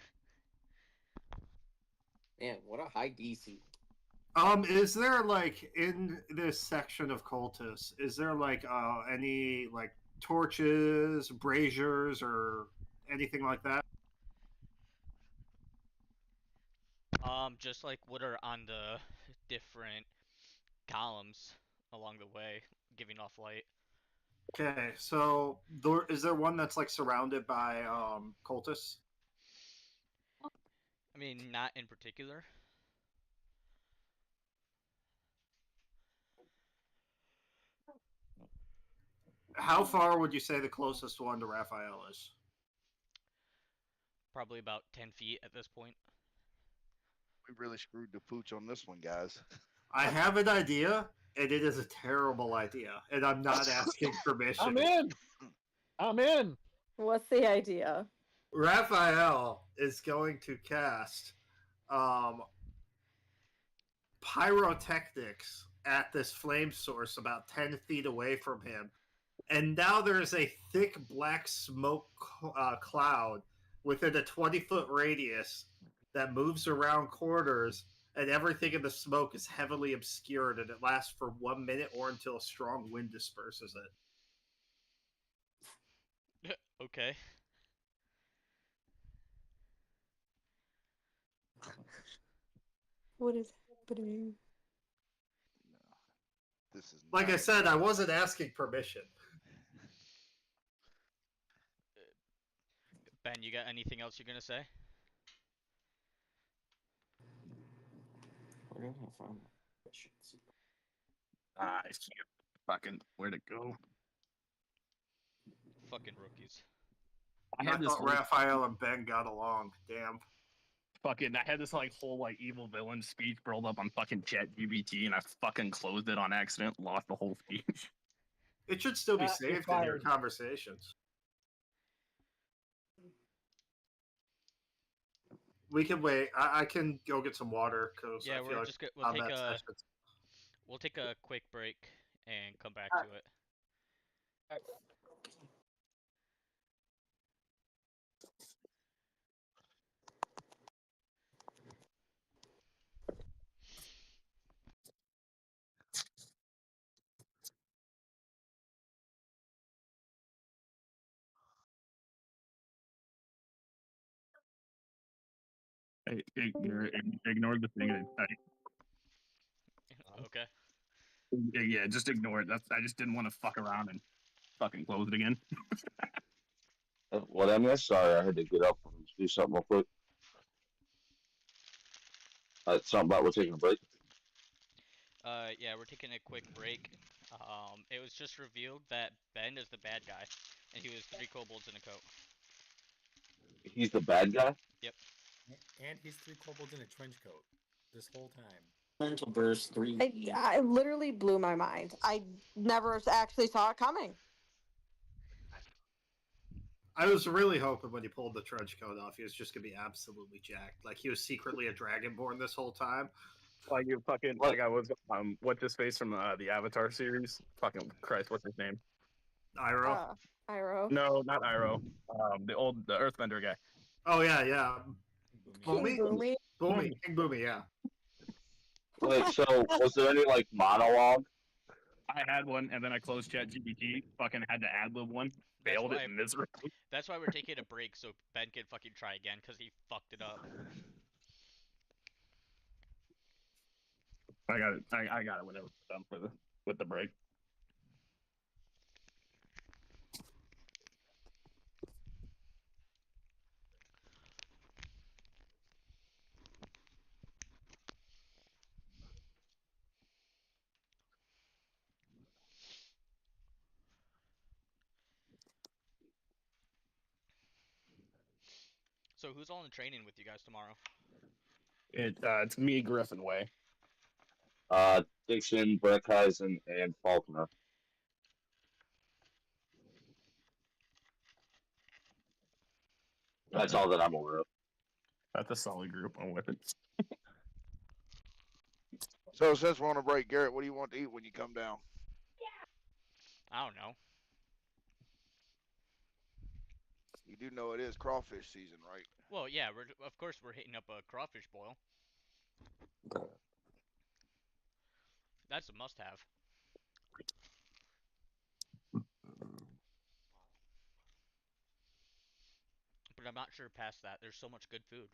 Man, what a high DC. Is there like in this section of cultists, is there like any like torches, braziers, or anything like that? Just like what are on the different columns along the way, giving off light. Okay, so is there one that's like surrounded by cultists? I mean, not in particular. How far would you say the closest one to Raphael is? Probably about 10 feet at this point. We really screwed the pooch on this one, guys. I have an idea, and it is a terrible idea, and I'm not asking permission. I'm in. I'm in. What's the idea? Raphael is going to cast pyrotechnics at this flame source about 10 feet away from him. And now there's a thick black smoke cloud within a 20-foot radius that moves around corners, and everything in the smoke is heavily obscured, and it lasts for 1 minute or until a strong wind disperses it. Okay. What is happening? This is Like I not said, good. I wasn't asking permission. Ben, you got anything else you're gonna say? Where did I find I see fucking where to go. Fucking rookies. I I had this thought whole Raphael and Ben got along. Damn. I had this like whole like evil villain speech rolled up on fucking ChatGPT, and I fucking closed it on accident, lost the whole speech. It should still be You're saved in your fired. conversations. We can wait. I can go get some water because Yeah, I feel we're like just on that session. we'll take a quick break and come back to it. Hey, ignore the thing. Okay. Yeah, just ignore it. I just didn't want to fuck around and fucking close it again. What I missed? Sorry, I had to get up and do something real quick. Something about we're taking a break. Yeah, we're taking a quick break. It was just revealed that Ben is the bad guy, and he was 3 kobolds in a coat. He's the bad guy. Yep. And he's 3 kobolds in a trench coat this whole time. Mental burst 3. I literally blew my mind. I never actually saw it coming. I was really hoping when he pulled the trench coat off, he was just gonna be absolutely jacked. Like he was secretly a dragonborn this whole time. Like you fucking like I was what's his face from the Avatar series? Fucking Christ, what's his name? Iroh. Iroh. No, not Iroh. The Earthbender guy. Oh yeah. King Boomy. King Boomy, yeah. Wait, so was there any like monologue? I had one, and then I closed ChatGPT. Fucking had to ad lib one. That's Failed why- it miserably. That's why we're taking a break so Ben can fucking try again because he fucked it up. I got it. I got it whenever we're done with the break. So who's all in training with you guys tomorrow? It's me, Griffin Way. Dixon, Breckhisen, and Faulkner. That's all that I'm aware of. That's a solid group. I'm with it. So since we're on a break, Garrett, what do you want to eat when you come down? I don't know. You do know it is crawfish season, right? Well, yeah, of course we're hitting up a crawfish boil. That's a must-have. But I'm not sure past that. There's so much good food.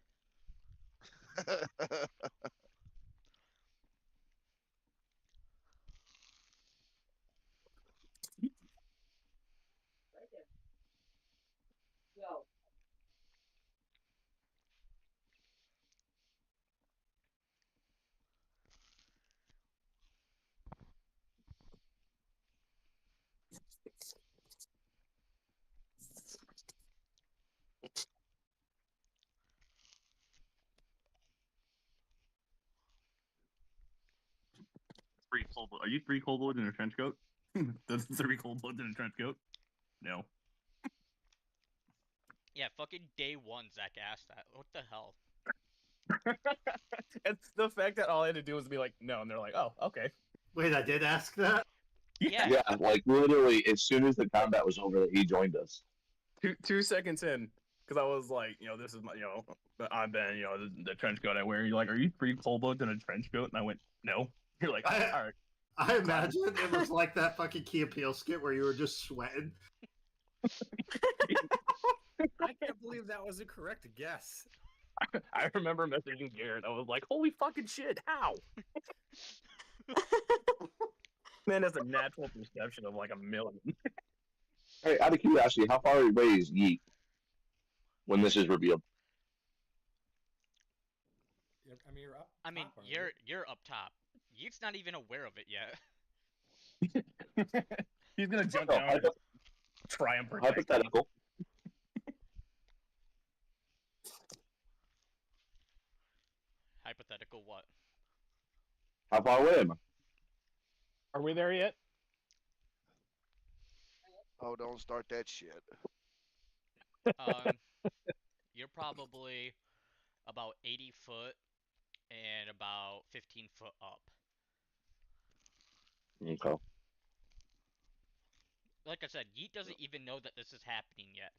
Are you 3 kobolds in a trench coat? Does 3 kobolds in a trench coat? No. Yeah, fucking day one, Zach asked that. What the hell? It's the fact that all I had to do was be like, no, and they're like, oh, okay. Wait, I did ask that? Yeah. Yeah, like literally, as soon as the combat was over, he joined us. 2 seconds in, because I was like, this is my, I'm Ben, the trench coat I wear. You're like, are you 3 kobolds in a trench coat? And I went, no. You're like, all right. I imagine it was like that fucking Key Appeal skit where you were just sweating. I can't believe that was a correct guess. I remember messaging Garrett. I was like, holy fucking shit, how? Man has a natural perception of like a million. Hey, out of curiosity, how far away is Yeet when this is revealed? I mean, you're up. I mean, top, aren't you? you're up top. Yeet's not even aware of it yet. He's gonna jump No, down and try and protect him. hypothetical. Hypothetical what? How far away am I? Are we there yet? Oh, don't start that shit. You're probably about 80 foot and about 15 foot up. Okay. Like I said, Yeet doesn't even know that this is happening yet.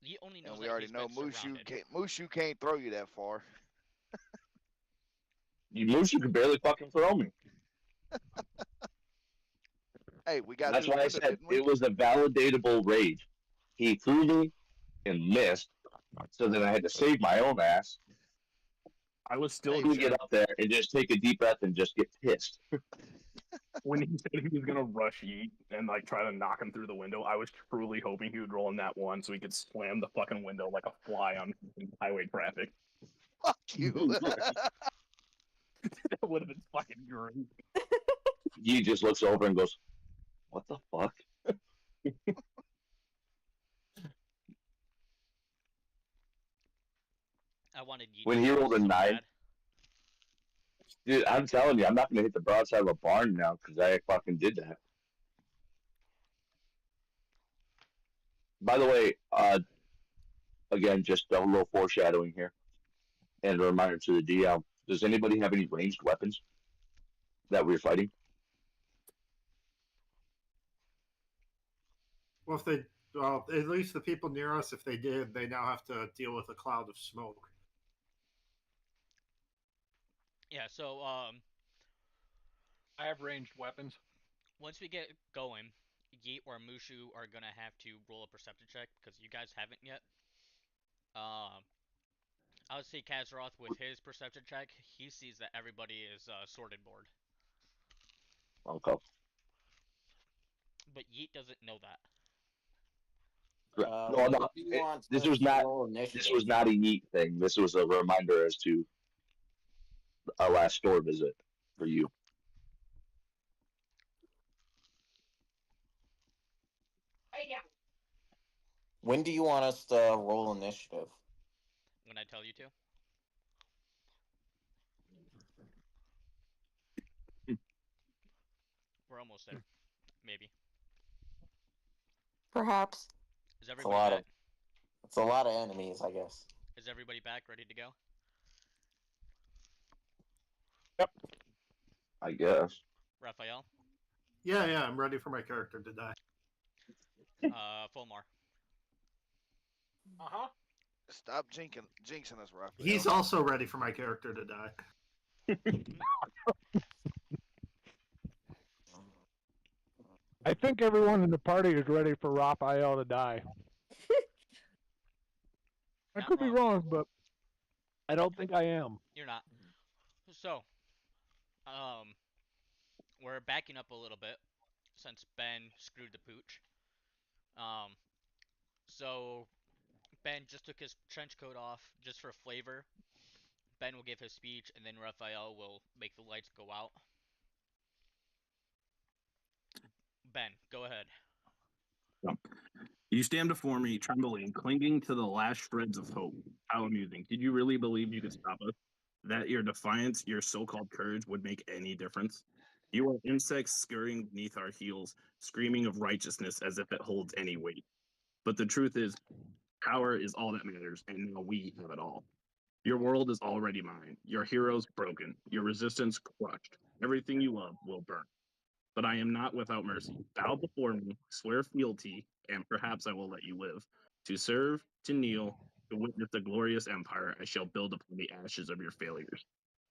Yeet only knows And we that already he's know been surrounded. Mushu can't throw you that far. You can barely fucking throw me. Hey, we got. That's through why I the end of said didn't we? it was a validatable rage. He threw me and missed, so then I had to save my own ass. I was still To get up there and just take a deep breath and just get pissed. when he said he was gonna rush Yeet and like try to knock him through the window. I was truly hoping he would roll in that one so he could slam the fucking window like a fly on highway traffic. Fuck you. That would have been fucking great. He just looks over and goes, "What the fuck?" I wanted Yeet When to he know rolled a so 9, bad. dude, I'm telling you, I'm not gonna hit the broadside of a barn now because I fucking did that. By the way, again, just a little foreshadowing here, and a reminder to the DM: does anybody have any ranged weapons that we're fighting? Well, at least the people near us, if they did, they now have to deal with a cloud of smoke. Yeah, so I have ranged weapons. once we get going, Yeet or Mushu are gonna have to roll a perception check because you guys haven't yet. I would say Kazaroth with his perception check, he sees that everybody is sorted board, Okay. but Yeet doesn't know that. No. This was not. This was not a Yeet thing. This was a reminder as to our last store visit for you. When do you want us to roll initiative? When I tell you to. We're almost there. Maybe. Perhaps. Is everybody back? It's a lot of enemies, I guess. Is everybody back, ready to go? Yep. I guess. Raphael? Yeah, I'm ready for my character to die. Fulmar. Uh-huh. Stop jinxing us, Raphael. He's also ready for my character to die. I think everyone in the party is ready for Raphael to die. I Not could be wrong. wrong, but I don't think I am. You're not. So, we're backing up a little bit since Ben screwed the pooch. So Ben just took his trench coat off just for flavor. Ben will give his speech, and then Raphael will make the lights go out. Ben, go ahead. You stand before me, trembling, clinging to the last shreds of hope. How amusing. Did you really believe you could stop us? That your defiance, your so-called courage would make any difference? You are insects scurrying beneath our heels, screaming of righteousness as if it holds any weight. But the truth is, power is all that matters, and now we have it all. Your world is already mine. Your heroes broken. Your resistance crushed. Everything you love will burn. But I am not without mercy. Bow before me, swear fealty, and perhaps I will let you live. To serve, to kneel, to witness the glorious empire I shall build upon the ashes of your failures.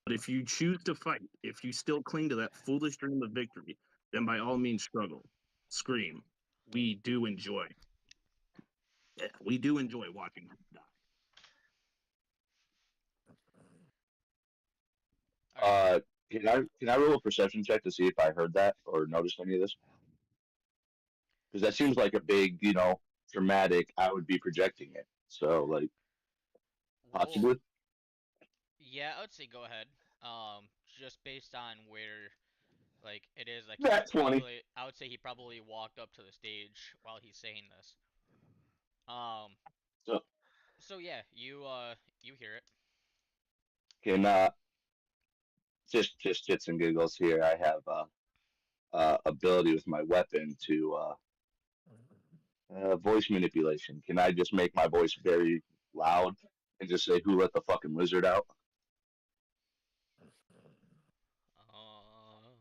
But if you choose to fight, if you still cling to that foolish dream of victory, then by all means struggle. Scream. We do enjoy. Yeah, we do enjoy watching you die. All right. Can I roll a perception check to see if I heard that or noticed any of this? Because that seems like a big, dramatic. I would be projecting it. So like Roll. possibly. Yeah, I would say go ahead. Just based on where like it is, like he That 20. probably, I would say he probably walked up to the stage while he's saying this. Um, So so yeah, you hear it. can just shits and giggles here. I have ability with my weapon to voice manipulation. Can I just make my voice very loud and just say, "Who let the fucking lizard out"? Um,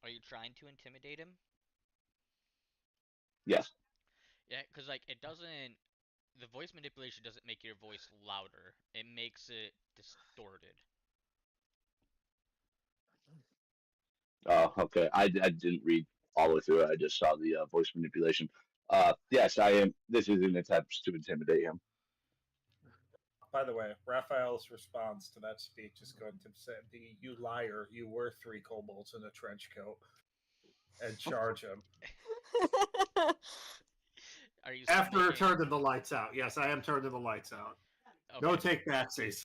are you trying to intimidate him? Yes. Yeah, cause like it doesn't. The voice manipulation doesn't make your voice louder. It makes it distorted. Oh, okay. I didn't read all the way through it. I just saw the voice manipulation. Yes, I am. This is an attempt to intimidate him. By the way, Raphael's response to that speech is going to say, "You liar! You were three kobolds in a trench coat," and charge him. Are you After submitting? turning the lights out. Yes, I am turning the lights out. No Okay. take backsies.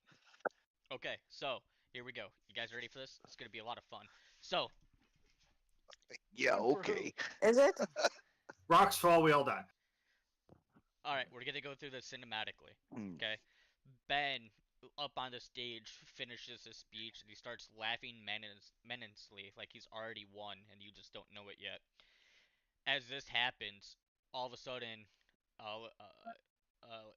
Okay. So here we go. You guys ready for this? It's gonna be a lot of fun. So Yeah, Fun for who? okay. Is it? Rocks fall, we all die. all right, we're gonna go through this cinematically. Hmm. Okay. Ben up on the stage finishes his speech and he starts laughing menacingly like he's already won and you just don't know it yet. As this happens, all of a sudden,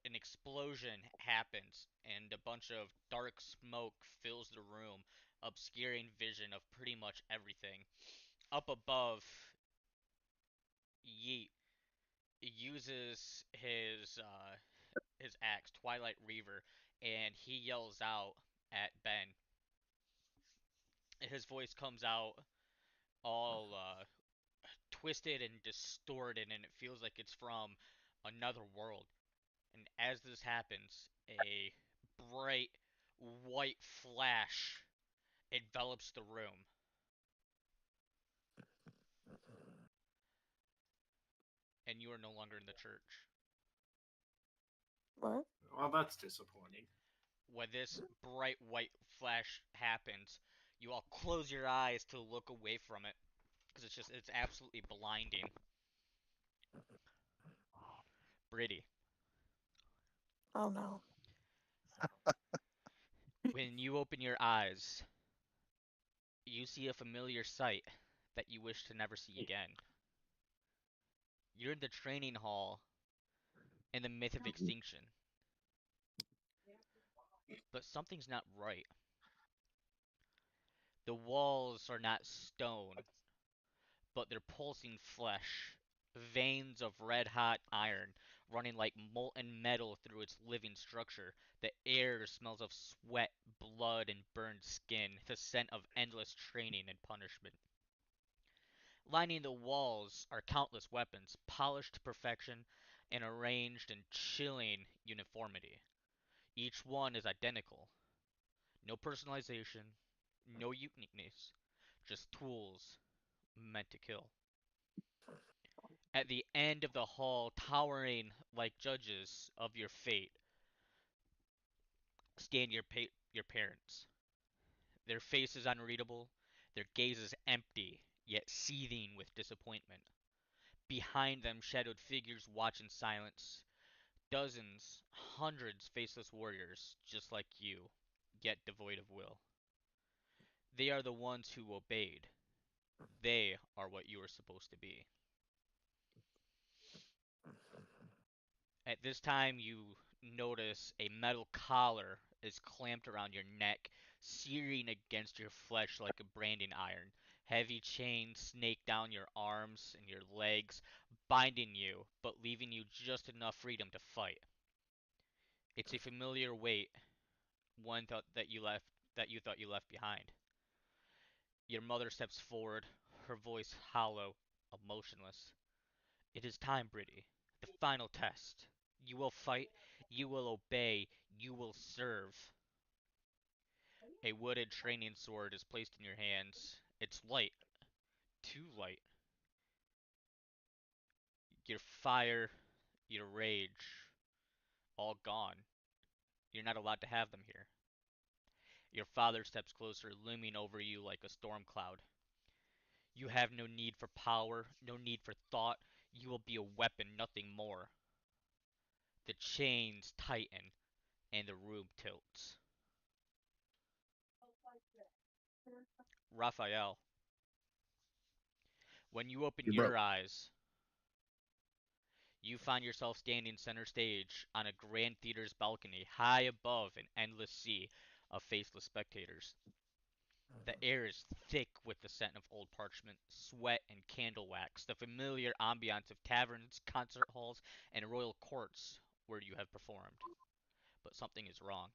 an explosion happens and a bunch of dark smoke fills the room, obscuring vision of pretty much everything. Up above, Yeet uses his axe, Twilight Reaver, and he yells out at Ben. His voice comes out all twisted and distorted, and it feels like it's from another world. And as this happens, a bright white flash envelops the room. And you are no longer in the church. What? Well, that's disappointing. When this bright white flash happens, you all close your eyes to look away from it because it's absolutely blinding. Britty, Oh no. when you open your eyes, you see a familiar sight that you wish to never see again. You're in the training hall in the myth of extinction, but something's not right. The walls are not stone, but they're pulsing flesh, veins of red hot iron running like molten metal through its living structure. The air smells of sweat, blood, and burned skin, the scent of endless training and punishment. Lining the walls are countless weapons, polished to perfection and arranged in chilling uniformity. Each one is identical. No personalization, no uniqueness, just tools meant to kill. At the end of the hall, towering like judges of your fate, stand your parents. Their faces unreadable, their gazes empty, yet seething with disappointment. Behind them, shadowed figures watch in silence, Dozens, hundreds faceless warriors just like you, yet devoid of will. They are the ones who obeyed. They are what you are supposed to be. At this time, you notice a metal collar is clamped around your neck, searing against your flesh like a branding iron. Heavy chains snake down your arms and your legs, binding you, but leaving you just enough freedom to fight. It's a familiar weight, one that you thought you left behind. Your mother steps forward, her voice hollow, emotionless. It is time, Brittany. The final test. You will fight, you will obey, you will serve. A wooded training sword is placed in your hands. It's light, too light. Your fire, your rage, all gone. You're not allowed to have them here. Your father steps closer, looming over you like a storm cloud. You have no need for power, no need for thought. You will be a weapon, nothing more. The chains tighten, and the room tilts. Raphael, when you open You bro. your eyes, you find yourself standing center stage on a grand theater's balcony, high above an endless sea of faceless spectators. The air is thick with the scent of old parchment, sweat, and candle wax, the familiar ambiance of taverns, concert halls, and royal courts where you have performed. But something is wrong.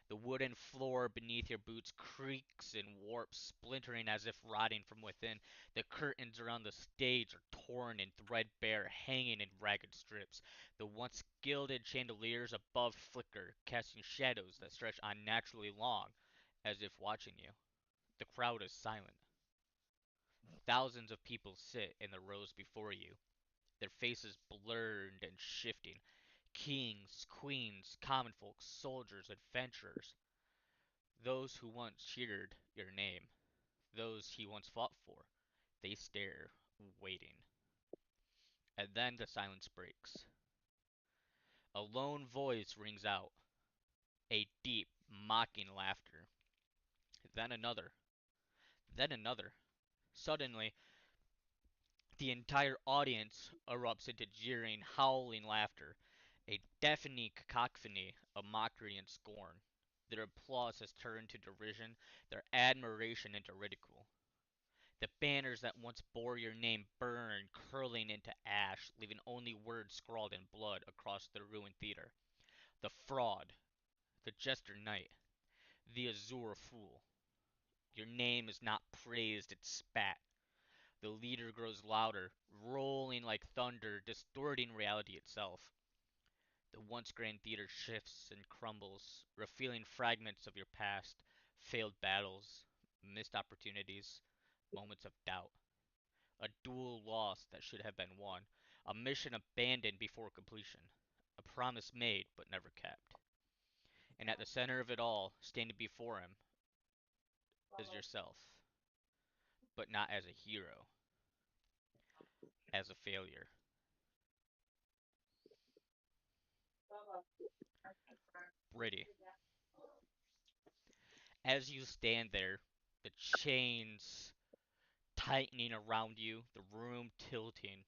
The wooden floor beneath your boots creaks and warps, splintering as if rotting from within. The curtains around the stage are torn and threadbare, hanging in ragged strips. The once gilded chandeliers above flicker, casting shadows that stretch unnaturally long, as if watching you. The crowd is silent. Thousands of people sit in the rows before you, their faces blurred and shifting. Kings, queens, common folks, soldiers, adventurers. Those who once cheered your name, those he once fought for, they stare, waiting. And then the silence breaks. A lone voice rings out, a deep, mocking laughter. Then another, then another. Suddenly, the entire audience erupts into jeering, howling laughter, a deafening cacophony of mockery and scorn. Their applause has turned to derision, their admiration into ridicule. The banners that once bore your name burn, curling into ash, leaving only words scrawled in blood across the ruined theater. The fraud, the jester knight, the azure fool. Your name is not praised, it's spat. The leader grows louder, rolling like thunder, distorting reality itself. The once grand theater shifts and crumbles, revealing fragments of your past, failed battles, missed opportunities, moments of doubt. A duel lost that should have been won, a mission abandoned before completion, a promise made but never kept. And at the center of it all, standing before him, is yourself, but not as a hero, as a failure. Brady, as you stand there, the chains tightening around you, the room tilting,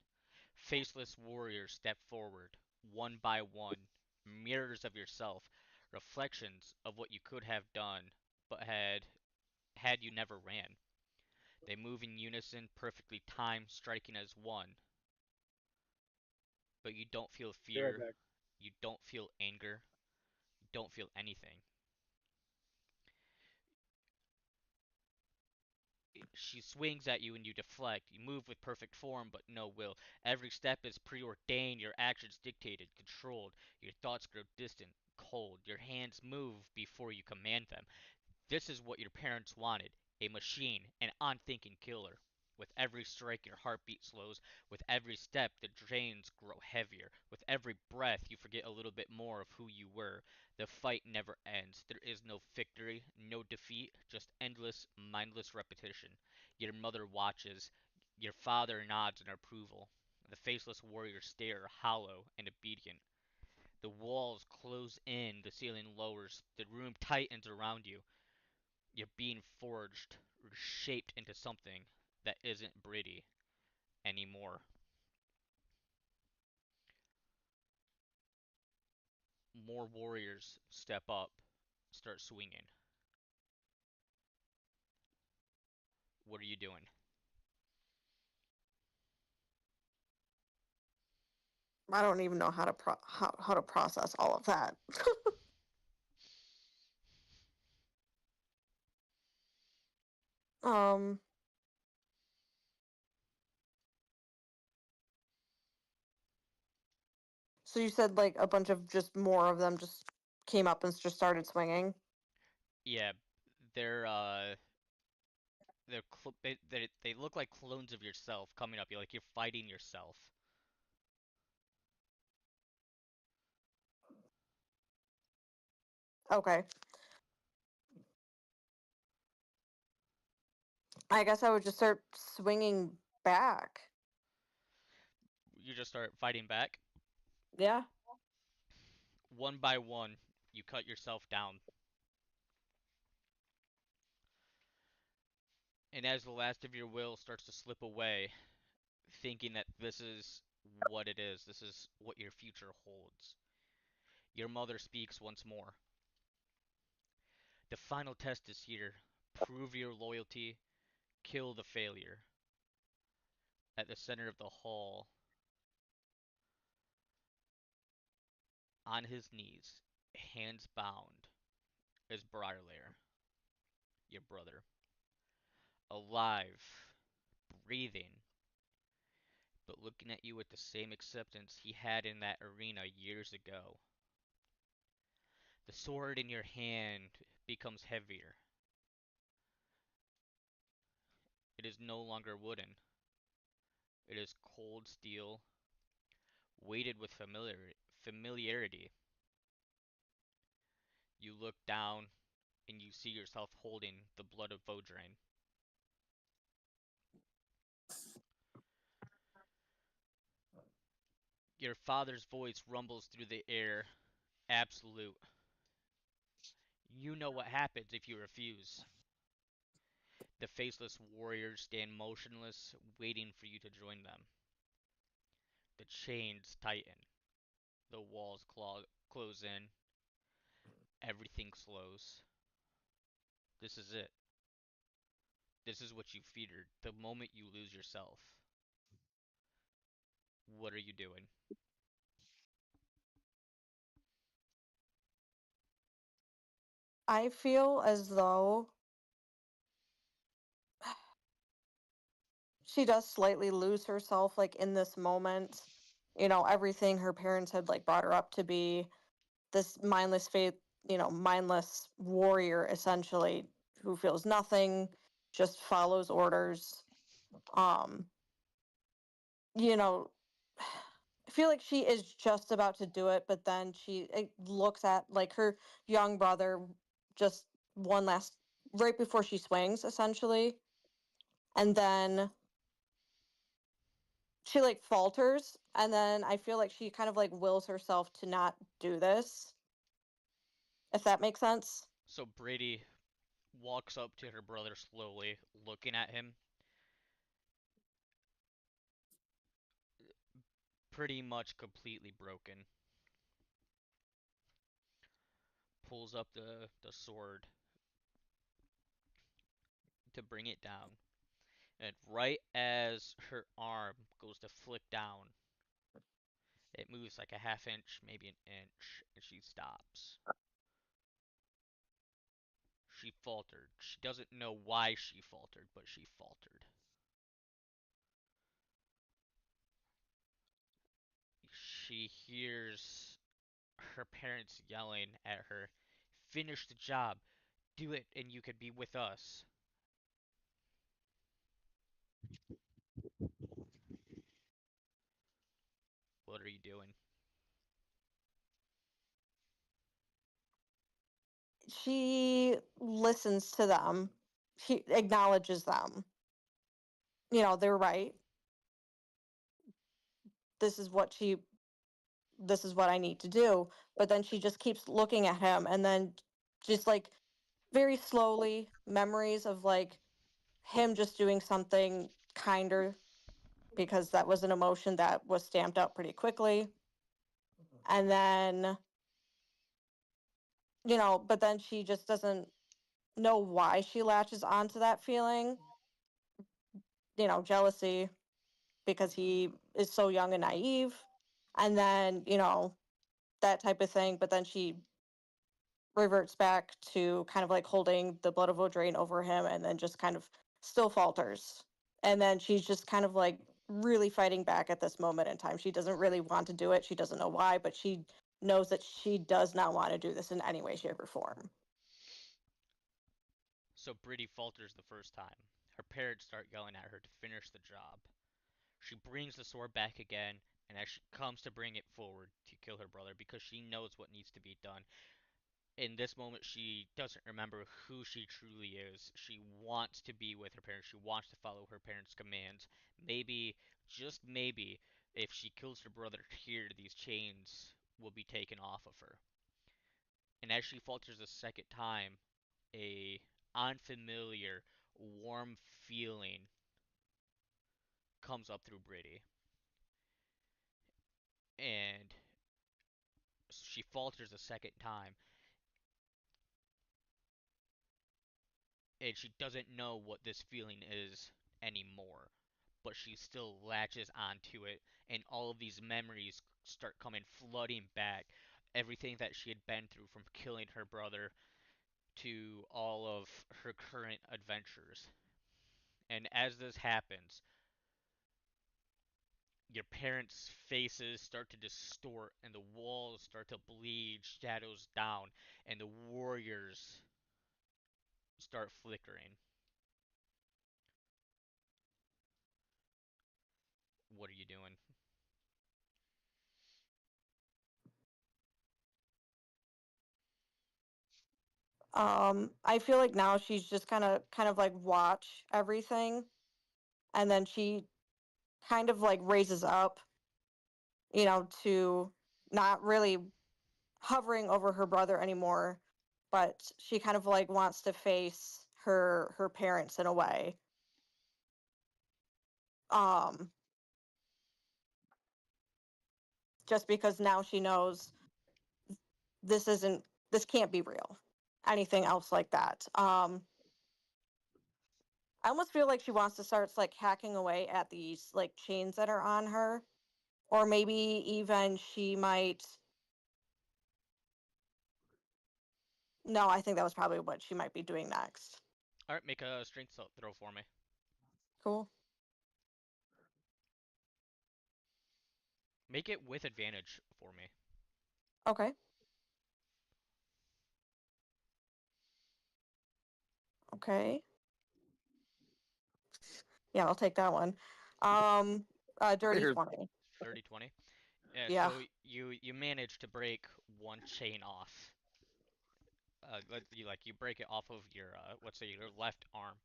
faceless warriors step forward, one by one, mirrors of yourself, reflections of what you could have done, but had you never ran. They move in unison, perfectly timed, striking as one. But you don't feel Be right fear, back. you don't feel anger, you don't feel anything. She swings at you and you deflect. You move with perfect form but no will. Every step is preordained, your actions dictated, controlled. Your thoughts grow distant, cold. Your hands move before you command them. This is what your parents wanted, a machine, an unthinking killer. With every strike, your heartbeat slows. With every step, the drains grow heavier. With every breath, you forget a little bit more of who you were. The fight never ends. There is no victory, no defeat, just endless, mindless repetition. Your mother watches. Your father nods in approval. The faceless warriors stare, hollow and obedient. The walls close in, the ceiling lowers, the room tightens around you. You're being forged or shaped into something that isn't Brady anymore. More warriors step up, start swinging. What are you doing? I don't even know how to how to process all of that. um so you said like a bunch of just more of them just came up and just started swinging. Yeah, they're they look like clones of yourself coming up. You're like you're fighting yourself. Okay. I guess I would just start swinging back. You just start fighting back. Yeah. One by one, you cut yourself down. And as the last of your will starts to slip away, thinking that this is what it is, this is what your future holds, your mother speaks once more. The final test is here. Prove your loyalty, kill the failure. At the center of the hall, on his knees, hands bound, is Briarlair, your brother. Alive, breathing, but looking at you with the same acceptance he had in that arena years ago. The sword in your hand becomes heavier. It is no longer wooden. It is cold steel, weighted with familiarity. You look down and you see yourself holding the blood of Vodrain. Your father's voice rumbles through the air, absolute. You know what happens if you refuse. The faceless warriors stand motionless, waiting for you to join them. The chains tighten, the walls close in, everything slows. This is it. This is what you feared the moment you lose yourself. What are you doing? I feel as though she does slightly lose herself like in this moment. You know, everything her parents had like brought her up to be, this mindless faith, mindless warrior essentially, who feels nothing, just follows orders. Um, you know, I feel like she is just about to do it, but then she looks at like her young brother just one last right before she swings essentially, and then she like falters, and then I feel like she kind of like wills herself to not do this, if that makes sense. So Brady walks up to her brother slowly, looking at him, pretty much completely broken. Pulls up the sword to bring it down. And right as her arm goes to flick down, it moves like a half inch, maybe an inch, and she stops. She faltered. She doesn't know why she faltered, but she faltered. She hears her parents yelling at her, "Finish the job. Do it, and you could be with us." What are you doing? She listens to them. She acknowledges them. They're right. This is what she this is what I need to do. But then she just keeps looking at him, and then just like very slowly, memories of like him just doing something kinder, because that was an emotion that was stamped out pretty quickly. And then, but then she just doesn't know why she latches onto that feeling, jealousy, because he is so young and naive. And then, that type of thing. But then she reverts back to kind of like holding the blood of Odrain over him, and then just kind of still falters. And then she's just kind of like really fighting back at this moment in time. She doesn't really want to do it. She doesn't know why, but she knows that she does not want to do this in any way, shape, or form. So Brittany falters the first time. Her parents start yelling at her to finish the job. She brings the sword back again, and as she comes to bring it forward to kill her brother because she knows what needs to be done, in this moment she doesn't remember who she truly is. She wants to be with her parents. She wants to follow her parents' commands. Maybe, just maybe, if she kills her brother here, these chains will be taken off of her. And as she falters a second time, a unfamiliar, warm feeling comes up through Britty. And she falters a second time, and she doesn't know what this feeling is anymore, but she still latches onto it, and all of these memories start coming flooding back. Everything that she had been through, from killing her brother to all of her current adventures. And as this happens, your parents' faces start to distort, and the walls start to bleed shadows down, and the warriors start flickering. What are you doing? I feel like now she's just kind of like watch everything, and then she kind of like raises up, to not really hovering over her brother anymore, but she kind of like wants to face her parents in a way. Um, just because now she knows this isn't this can't be real. Anything else like that. I almost feel like she wants to start like hacking away at these like chains that are on her, or maybe even she might. No, I think that was probably what she might be doing next. All right, make a strength throw for me. Cool. Make it with advantage for me. Okay. Okay. Yeah, I'll take that one. Um, dirty Here's 20. Dirty 20. Yeah, Yeah. so you manage to break one chain off. You break it off of your let's say your left arm,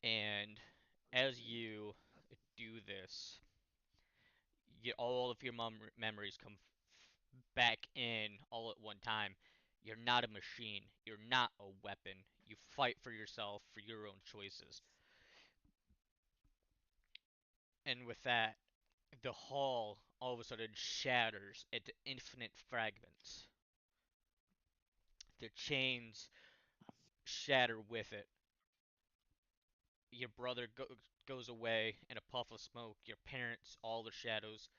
and as you do this, all of your memories come back in all at one time. You're not a machine. You're not a weapon. You fight for yourself, for your own choices. And with that, the hall all of a sudden shatters into infinite fragments. The chains shatter with it. Your brother goes away in a puff of smoke. Your parents, all the shadows,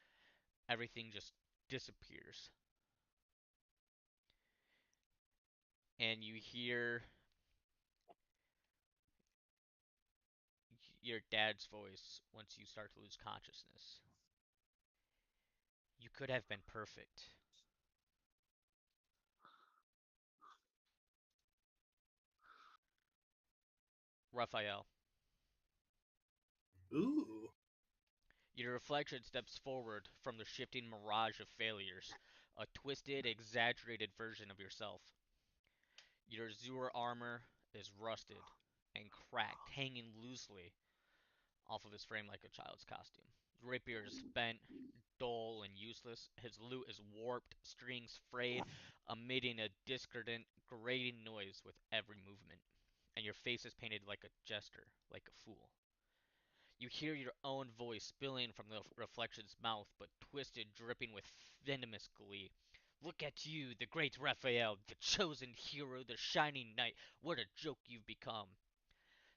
everything just disappears. And you hear your dad's voice once you start to lose consciousness. You could have been perfect. Raphael, Ooh. your reflection steps forward from the shifting mirage of failures, a twisted, exaggerated version of yourself. Your Azure armor is rusted and cracked, hanging loosely off of his frame like a child's costume. rapier is bent, dull, and useless. His lute is warped, strings frayed, emitting a discordant, grating noise with every movement. And your face is painted like a jester, like a fool. You hear your own voice spilling from the reflection's mouth, but twisted, dripping with venomous glee. Look at you, the great Raphael, the chosen hero, the shining knight. What a joke you've become.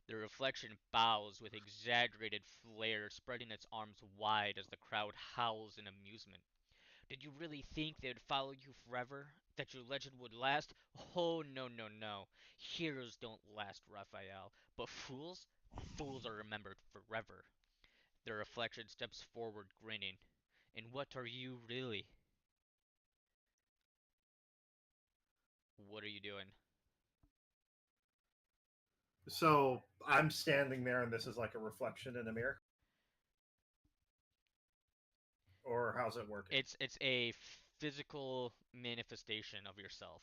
The reflection bows with exaggerated flair, spreading its arms wide as the crowd howls in amusement. Did you really think they'd follow you forever? That your legend would last? Oh, no, no, no. Heroes don't last, Raphael. But fools? Fools are remembered forever. The reflection steps forward, grinning. And what are you really? What are you doing? So I'm standing there, and this is like a reflection in a mirror, or how's it working? It's a physical manifestation of yourself.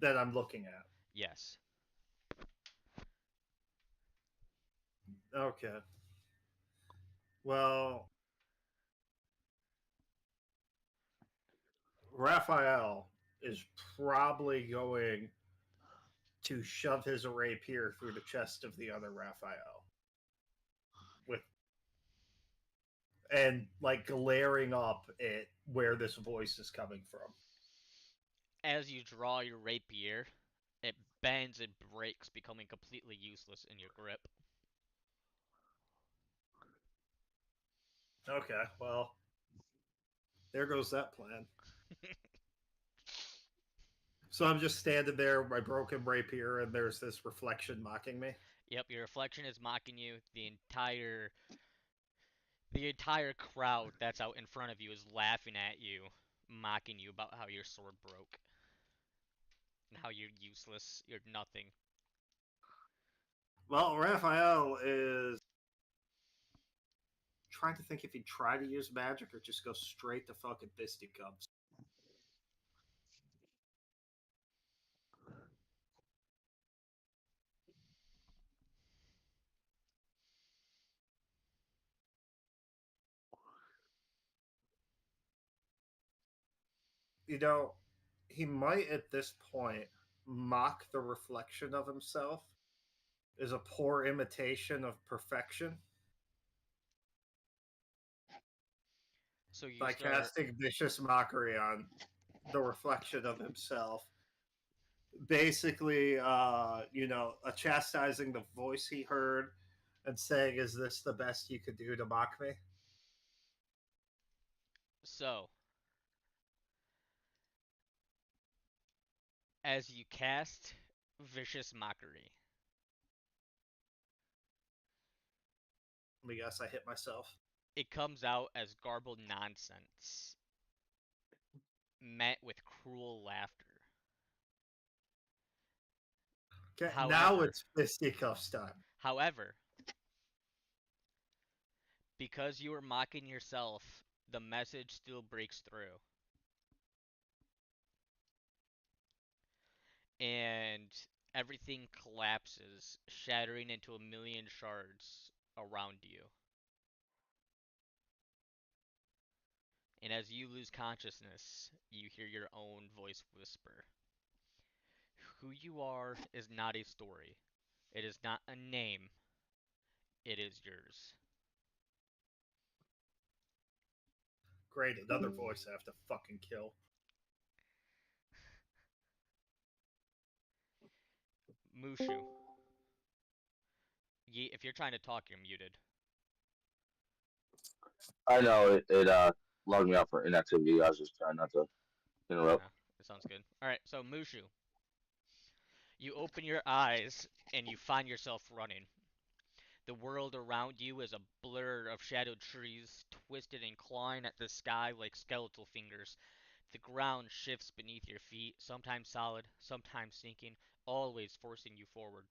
That I'm looking at. Yes. Okay. Well, Raphael is probably going to shove his rapier through the chest of the other Raphael, with and like glaring up at where this voice is coming from. As you draw your rapier, it bends and breaks, becoming completely useless in your grip. Okay, well, there goes that plan. So I'm just standing there, my broken rapier, and there's this reflection mocking me. Yep, your reflection is mocking you. The entire crowd that's out in front of you is laughing at you, mocking you about how your sword broke and how you're useless. You're nothing. Well, Raphael is trying to think if he'd try to use magic or just go straight to fucking fisticuffs. You know, he might at this point mock the reflection of himself as a poor imitation of perfection So you by start. casting vicious mockery on the reflection of himself. Basically, chastising the voice he heard and saying, "Is this the best you could do to mock me?" So, as you cast Vicious Mockery, Let me guess, I hit myself. it comes out as garbled nonsense, met with cruel laughter. Okay, now However, it's fisticuffs time. however, because you are mocking yourself, the message still breaks through. And everything collapses, shattering into a million shards around you. And as you lose consciousness, you hear your own voice whisper. Who you are is not a story. It is not a name. It is yours. Great, another voice I have to fucking kill. Mushu. If you're trying to talk, you're muted. I know it logged me out for inactivity. I was just trying not to interrupt. Yeah, that sounds good. Alright, so Mushu. You open your eyes and you find yourself running. The world around you is a blur of shadowed trees, twisted and clawing at the sky like skeletal fingers. The ground shifts beneath your feet, sometimes solid, sometimes sinking, always forcing you forward.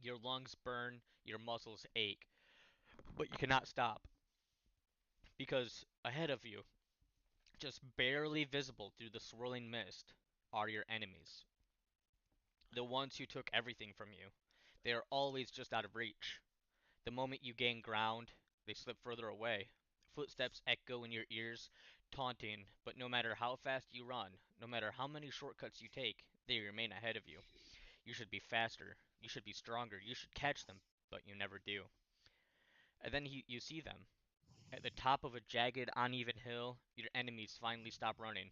Your lungs burn, your muscles ache, but you cannot stop because ahead of you, just barely visible through the swirling mist, are your enemies. The ones who took everything from you. They are always just out of reach. The moment you gain ground, They slip further away. Footsteps echo in your ears, taunting, but no matter how fast you run, no matter how many shortcuts you take, they remain ahead of you. You should be faster. You should be stronger. You should catch them, but you never do. And then you see them. At the top of a jagged, uneven hill, your enemies finally stop running.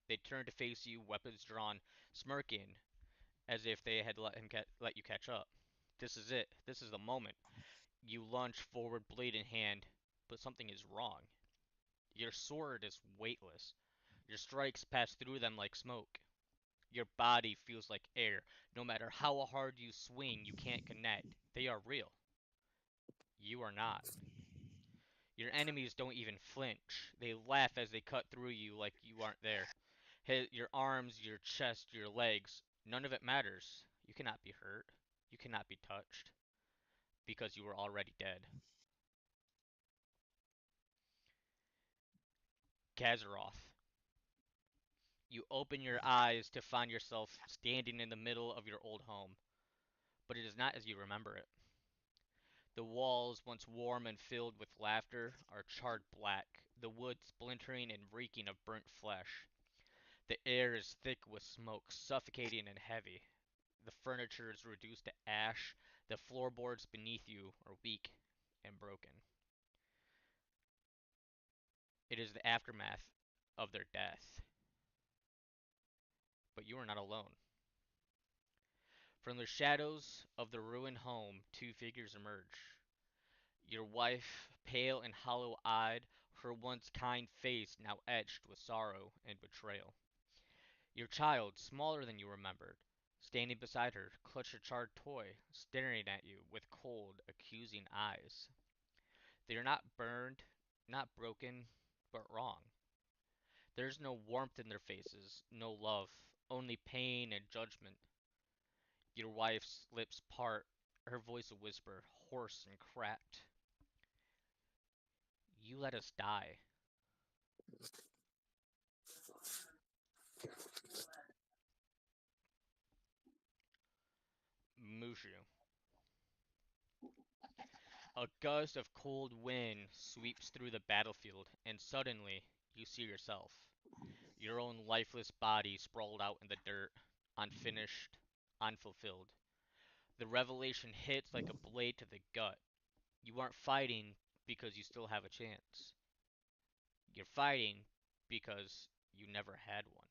They turn to face you, weapons drawn, smirking, as if they had let you catch up. This is it. This is the moment. You lunge forward, blade in hand, but something is wrong. Your sword is weightless. Your strikes pass through them like smoke. Your body feels like air. No matter how hard you swing, you can't connect. They are real. You are not. Your enemies don't even flinch. They laugh as they cut through you like you aren't there. Your arms, your chest, your legs, none of it matters. You cannot be hurt. You cannot be touched. Because you were already dead. Kazaroth. You open your eyes to find yourself standing in the middle of your old home. But it is not as you remember it. The walls, once warm and filled with laughter, are charred black, the wood splintering and reeking of burnt flesh. The air is thick with smoke, suffocating and heavy. The furniture is reduced to ash, the floorboards beneath you are weak and broken. It is the aftermath of their death. But you are not alone. From the shadows of the ruined home, two figures emerge. Your wife, pale and hollow-eyed, her once kind face now etched with sorrow and betrayal. Your child, smaller than you remembered, standing beside her, clutched a charred toy, staring at you with cold, accusing eyes. They are not burned, not broken, but wrong. There's no warmth in their faces, no love, only pain and judgment. Your wife's lips part, her voice a whisper, hoarse and cracked. You let us die. Mushu. A gust of cold wind sweeps through the battlefield, and suddenly you see yourself. Your own lifeless body sprawled out in the dirt, unfinished, unfulfilled. The revelation hits like a blade to the gut. You aren't fighting because you still have a chance. You're fighting because you never had one.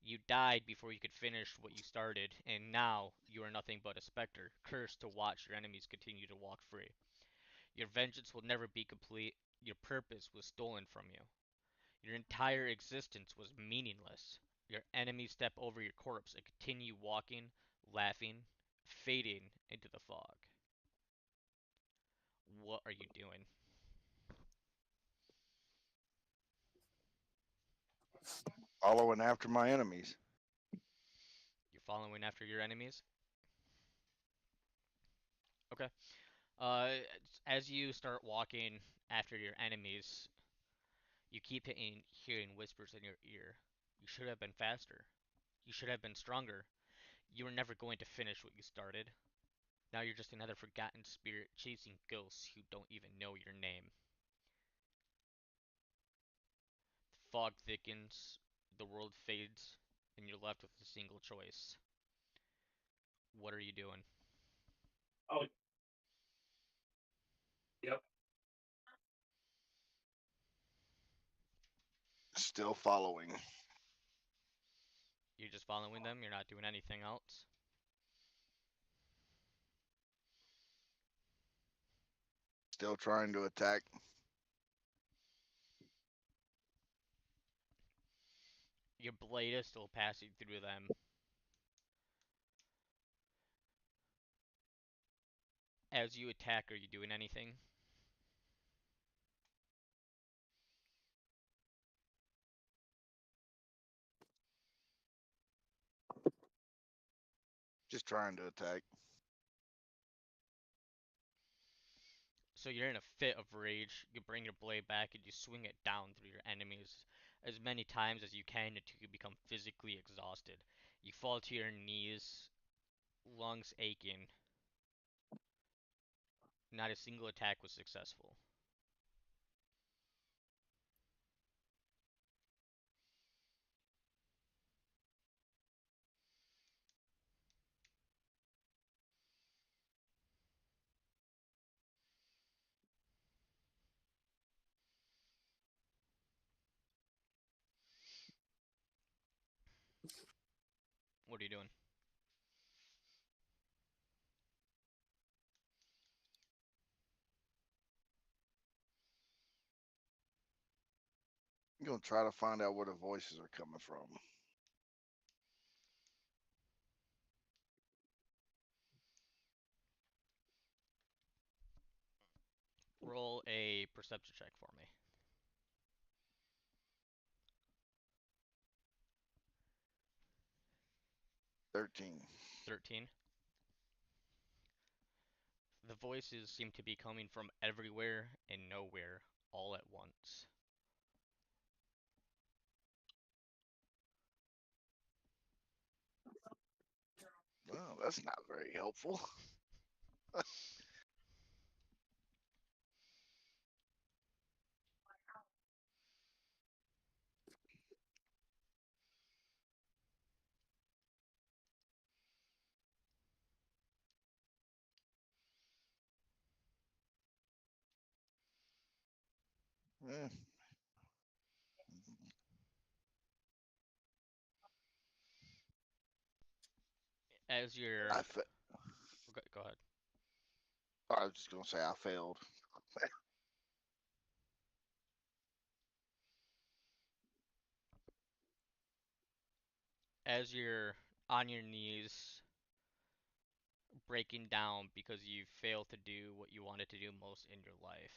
You died before you could finish what you started, and now you are nothing but a specter, cursed to watch your enemies continue to walk free. Your vengeance will never be complete. Your purpose was stolen from you. Your entire existence was meaningless. Your enemies step over your corpse and continue walking, laughing, fading into the fog. What are you doing? Following after my enemies. You're following after your enemies? Okay. As you start walking after your enemies, you keep hearing whispers in your ear. You should have been faster. You should have been stronger. You were never going to finish what you started. Now you're just another forgotten spirit chasing ghosts who don't even know your name. The fog thickens, the world fades, and you're left with a single choice. What are you doing? Oh, yep. Still following. You're just following them, you're not doing anything else. Still trying to attack. Your blade is still passing through them. As you attack, are you doing anything? Just trying to attack. So you're in a fit of rage, you bring your blade back and you swing it down through your enemies as many times as you can until you become physically exhausted. You fall to your knees, lungs aching. Not a single attack was successful. What are you doing? I'm gonna try to find out where the voices are coming from. Roll a perception check for me. 13. 13. The voices seem to be coming from everywhere and nowhere all at once. Well, that's not very helpful. Eh, As you're I, fa- go ahead. I was just gonna say I failed. As you're on your knees breaking down because you failed to do what you wanted to do most in your life,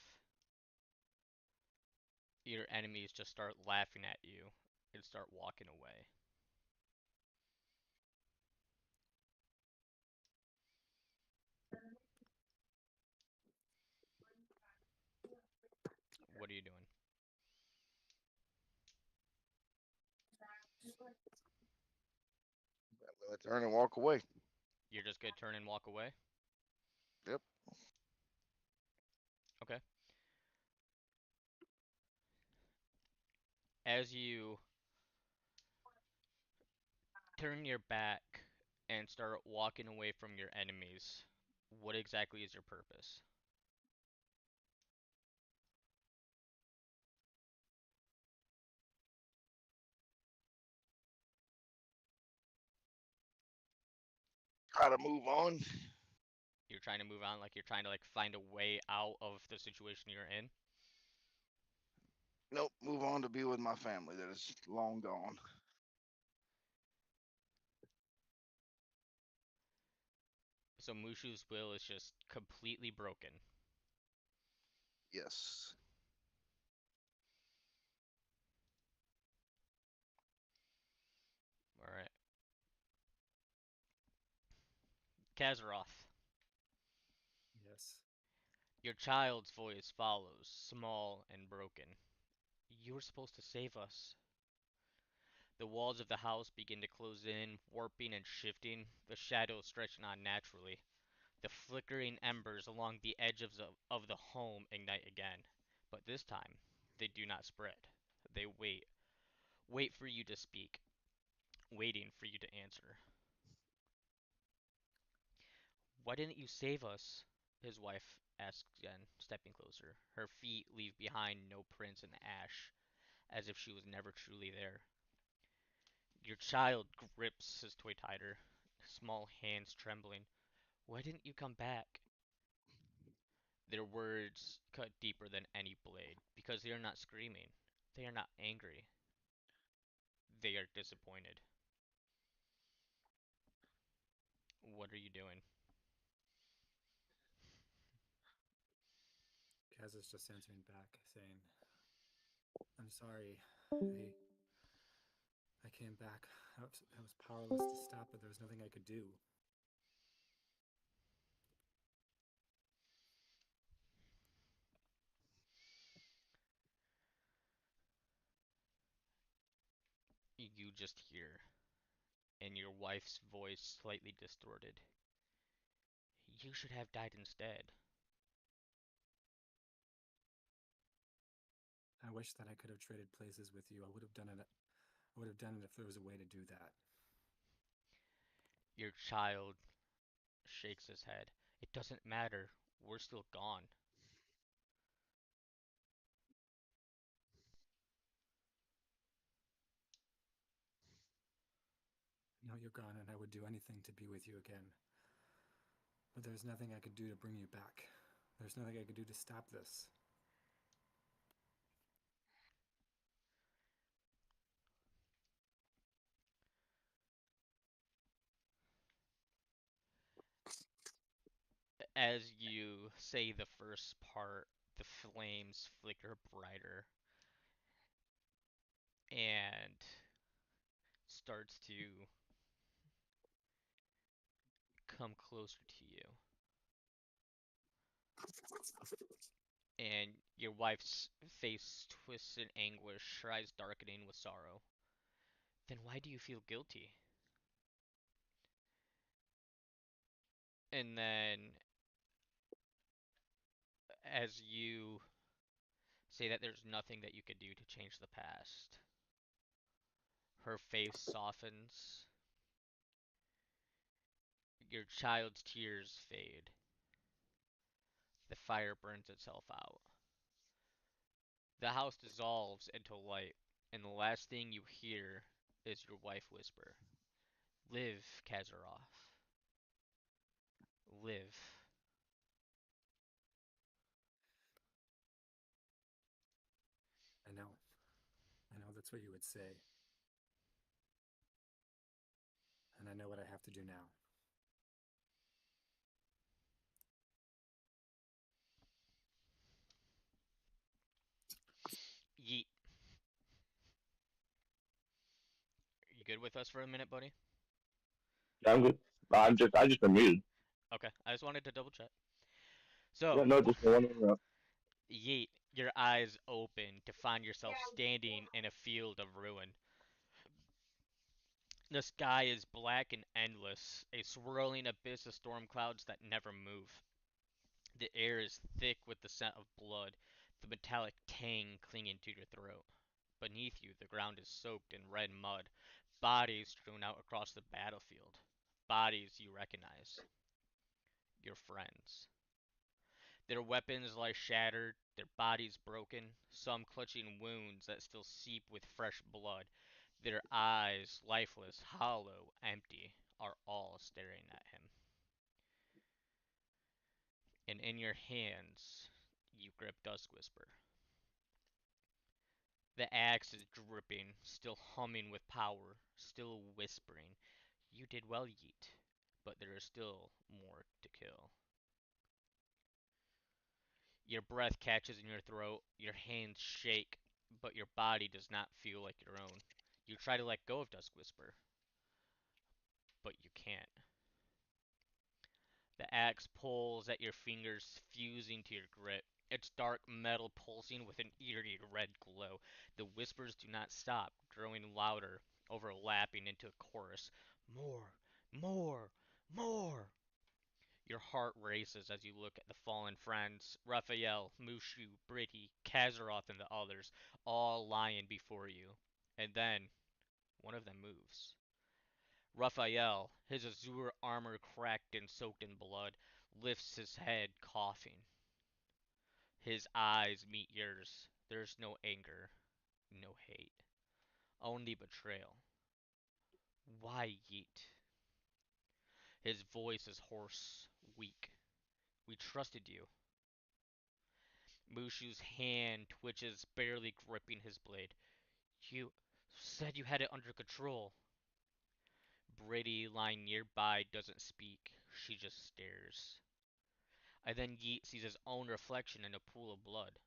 your enemies just start laughing at you and start walking away. What are you doing? I'm gonna turn and walk away. You're just gonna turn and walk away? Yep. Okay. As you turn your back and start walking away from your enemies, what exactly is your purpose? Try to move on. You're trying to move on, like you're trying to like find a way out of the situation you're in? Nope. Move on to be with my family that is long gone. So Mushu's will is just completely broken. Yes. Alright. Kazaroth, Yes. your child's voice follows, small and broken. You were supposed to save us. The walls of the house begin to close in, warping and shifting, the shadows stretching on naturally. The flickering embers along the edge of the home ignite again. But this time, they do not spread. They wait. Wait for you to speak. Waiting for you to answer. Why didn't you save us? His wife asks again, stepping closer. Her feet leave behind no prints in the ash, as if she was never truly there. Your child grips his toy tighter, small hands trembling. Why didn't you come back? Their words cut deeper than any blade, because they are not screaming. They are not angry. They are disappointed. What are you doing? Kaz is just answering back, saying, "I'm sorry. I came back. I was powerless to stop it. There was nothing I could do." You just hear, and your wife's voice slightly distorted. You should have died instead. I wish that I could have traded places with you. I would have done it. I would have done it if there was a way to do that. Your child shakes his head. It doesn't matter. We're still gone. No, you're gone, and I would do anything to be with you again. But there's nothing I could do to bring you back. There's nothing I could do to stop this. As you say the first part, the flames flicker brighter and starts to come closer to you. And your wife's face twists in anguish, her eyes darkening with sorrow. Then why do you feel guilty? And then, as you say that there's nothing that you could do to change the past, her face softens, your child's tears fade, the fire burns itself out. The house dissolves into light, and the last thing you hear is your wife whisper, "Live, Kazaroff. Live." I know. I know that's what you would say. And I know what I have to do now. Yeet. You good with us for a minute, buddy? Yeah, I'm good. I just been muted. Okay, I just wanted to double check. Yeah, So, no, just one. Yeet, your eyes open to find yourself standing in a field of ruin. The sky is black and endless, a swirling abyss of storm clouds that never move. The air is thick with the scent of blood, the metallic tang clinging to your throat. Beneath you, the ground is soaked in red mud, bodies strewn out across the battlefield. Bodies you recognize. Your friends. Their weapons lie shattered, their bodies broken, some clutching wounds that still seep with fresh blood. Their eyes, lifeless, hollow, empty, are all staring at him. And in your hands, you grip Dusk Whisper. The axe is dripping, still humming with power, still whispering, "You did well, Yeet, but there is still more to kill." Your breath catches in your throat, your hands shake, but your body does not feel like your own. You try to let go of Dusk Whisper, but you can't. The axe pulls at your fingers, fusing to your grip. Its dark metal pulsing with an eerie red glow. The whispers do not stop, growing louder, overlapping into a chorus. More, more, more. Your heart races as you look at the fallen friends, Raphael, Mushu, Britti, Kazaroth, and the others, all lying before you. And then, one of them moves. Raphael, his azure armor cracked and soaked in blood, lifts his head, coughing. His eyes meet yours. There's no anger, no hate, only betrayal. Why, Yeet? His voice is hoarse, weak. We trusted you. Mushu's hand twitches, barely gripping his blade. You said you had it under control. Britti, lying nearby, doesn't speak. She just stares. And then Yeet sees his own reflection in a pool of blood.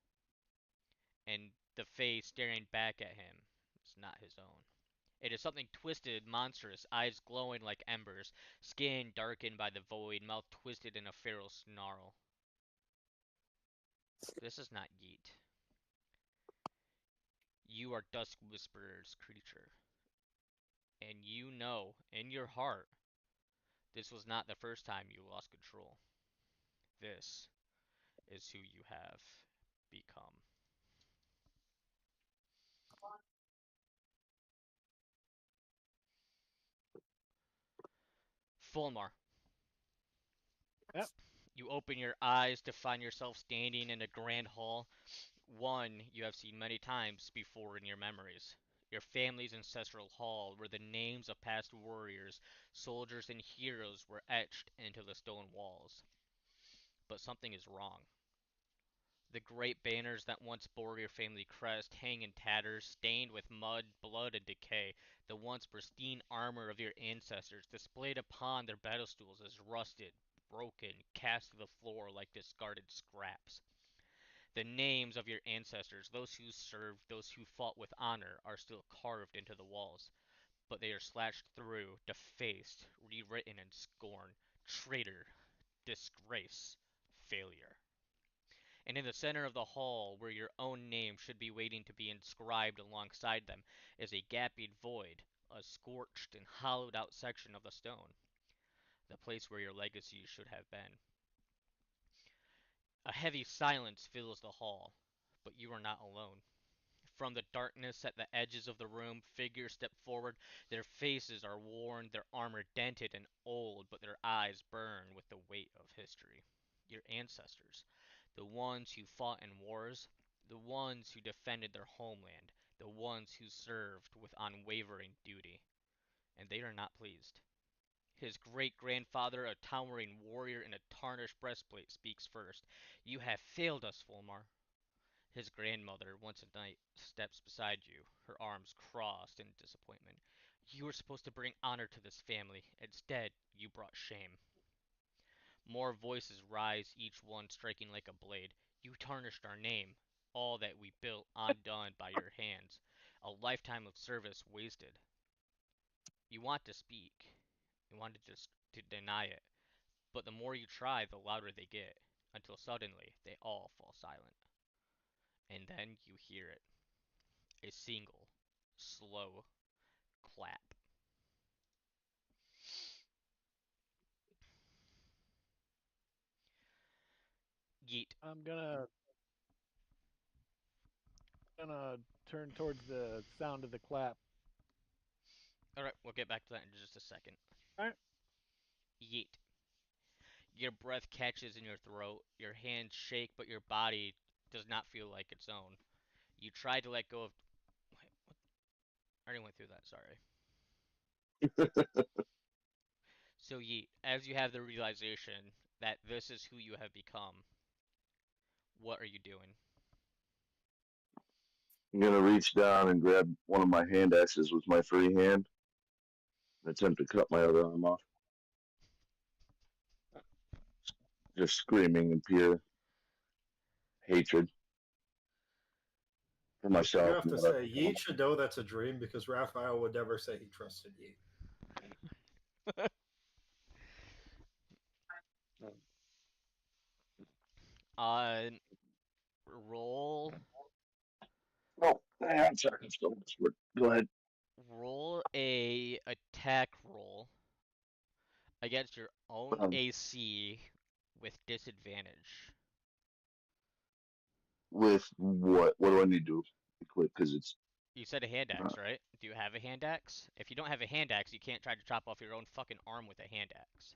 And the face staring back at him is not his own. It is something twisted, monstrous, eyes glowing like embers, skin darkened by the void, mouth twisted in a feral snarl. This is not Yeet. You are Dusk Whisperer's creature. And you know, in your heart, this was not the first time you lost control. This is who you have become. Fulmar, Yep. you open your eyes to find yourself standing in a grand hall, one you have seen many times before in your memories. your family's ancestral hall, where the names of past warriors, soldiers, and heroes were etched into the stone walls. But something is wrong. The great banners that once bore your family crest hang in tatters, stained with mud, blood, and decay. The once pristine armor of your ancestors, displayed upon their battle stools, is rusted, broken, cast to the floor like discarded scraps. The names of your ancestors, those who served, those who fought with honor, are still carved into the walls, but they are slashed through, defaced, rewritten in scorn. Traitor, disgrace, failure. And in the center of the hall, where your own name should be waiting to be inscribed alongside them, is a gaping void, a scorched and hollowed out section of the stone, the place where your legacy should have been. A heavy silence fills the hall, but you are not alone. From the darkness at the edges of the room, figures step forward. Their faces are worn, their armor dented and old, but their eyes burn with the weight of history. Your ancestors, the ones who fought in wars, the ones who defended their homeland, the ones who served with unwavering duty. And they are not pleased. His great grandfather, a towering warrior in a tarnished breastplate, speaks first. You have failed us, Fulmar. His grandmother, once a knight, steps beside you, her arms crossed in disappointment. You were supposed to bring honor to this family. Instead, you brought shame. More voices rise, each one striking like a blade. You tarnished our name, all that we built undone by your hands. A lifetime of service wasted. You want to speak. You wanted to deny it. But the more you try, the louder they get, until suddenly they all fall silent. And then you hear it. A single, slow clap. Yeet. I'm gonna turn towards the sound of the clap. Alright, we'll get back to that in just a second. Alright. Yeet. Your breath catches in your throat, your hands shake, but your body does not feel like its own. You try to let go of. Wait, what? I already went through that, sorry. So, Yeet, as you have the realization that this is who you have become, what are you doing? I'm gonna reach down and grab one of my hand axes with my free hand and attempt to cut my other arm off. Just screaming in pure hatred for I do myself. have to say, Yeet should know that's a dream because Raphael would never say he trusted Yeet. uh, roll Oh, I'm sorry, I'm still whispered. Go ahead. roll a attack roll against your own Um, AC with disadvantage. with what? What do I need to equip? Because it's You said a hand uh, axe, right? Do you have a hand axe? If you don't have a hand axe, you can't try to chop off your own fucking arm with a hand axe.